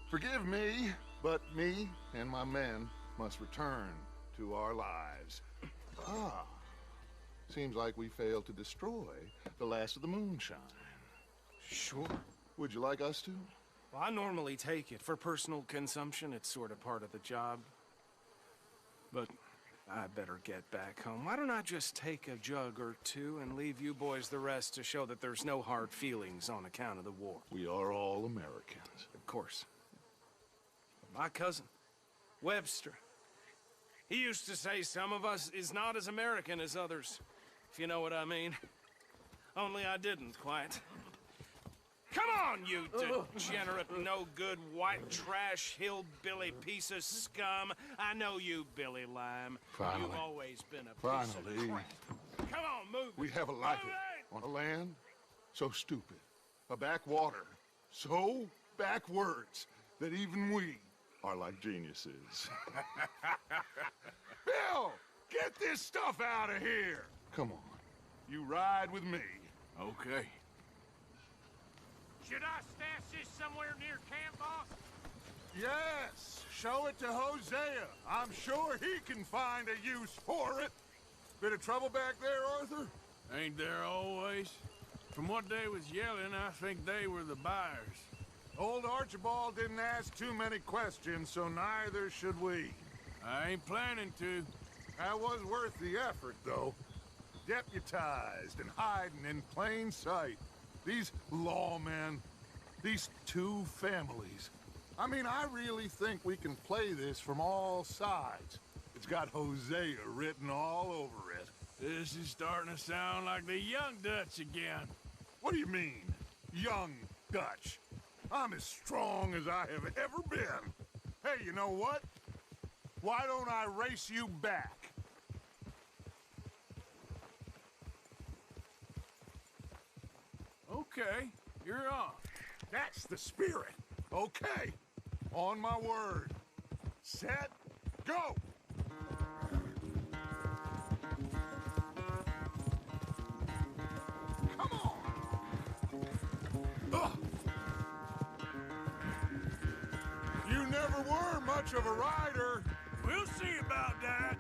forgive me, but me and my men must return to our lives. Ah, seems like we failed to destroy the last of the moonshine. Sure. Would you like us to? Well, I normally take it. For personal consumption, it's sort of part of the job. But I better get back home. Why don't I just take a jug or two and leave you boys the rest to show that there's no hard feelings on account of the war? We are all Americans. Of course. My cousin, Webster, he used to say some of us is not as American as others, if you know what I mean. Only I didn't quite. Come on, you degenerate, no-good, white trash, hillbilly piece of scum. I know you, Billy Lime. Finally. You've always been a piece of crap. Come on, move. We have a life on a land so stupid, a backwater so backwards that even we are like geniuses. Bill, get this stuff out of here. Come on, you ride with me. Okay. Should I stash this somewhere near camp, boss? Yes, show it to Hosea. I'm sure he can find a use for it. Bit of trouble back there, Arthur? Ain't there always? From what they was yelling, I think they were the buyers. Old Archibald didn't ask too many questions, so neither should we. I ain't planning to. That was worth the effort, though. Deputized and hiding in plain sight. These lawmen, these two families. I mean, I really think we can play this from all sides. It's got Hosea written all over it. This is starting to sound like the Young Dutch again. What do you mean, Young Dutch? I'm as strong as I have ever been. Hey, you know what? Why don't I race you back? Okay, you're on. That's the spirit. Okay, on my word. Set, go! Come on! Ugh. You never were much of a rider. We'll see about that.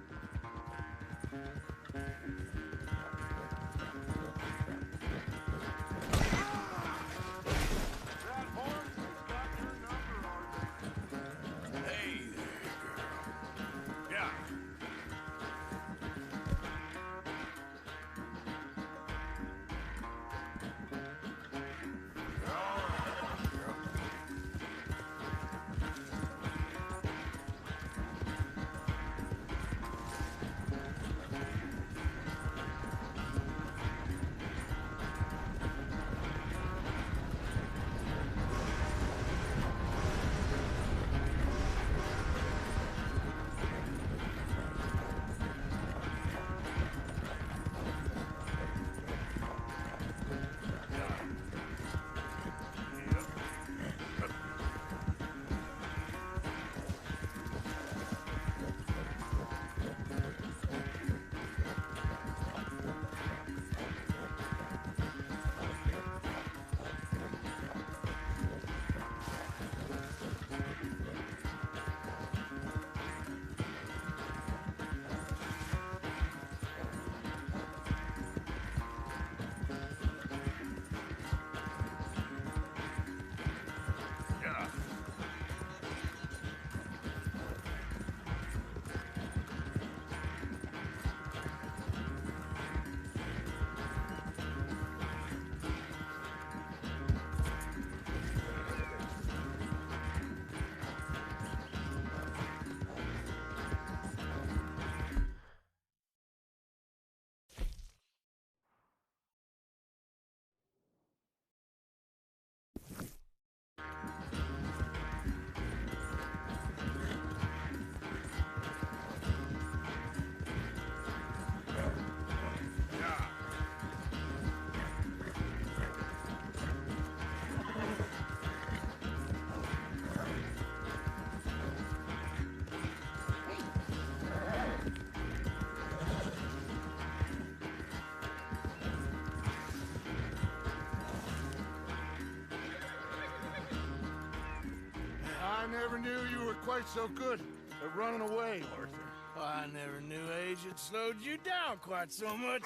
never knew you were quite so good at running away, Arthur. I never knew age had slowed you down quite so much.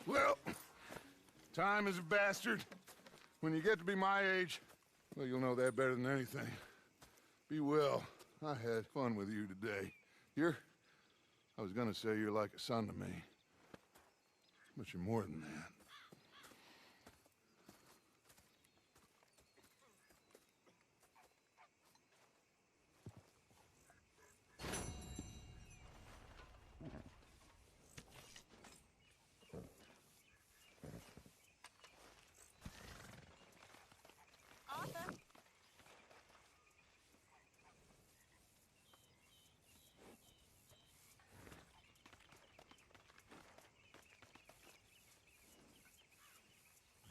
Well, time is a bastard. When you get to be my age, well, you'll know that better than anything. Be well. I had fun with you today. I was gonna say you're like a son to me. But you're more than that.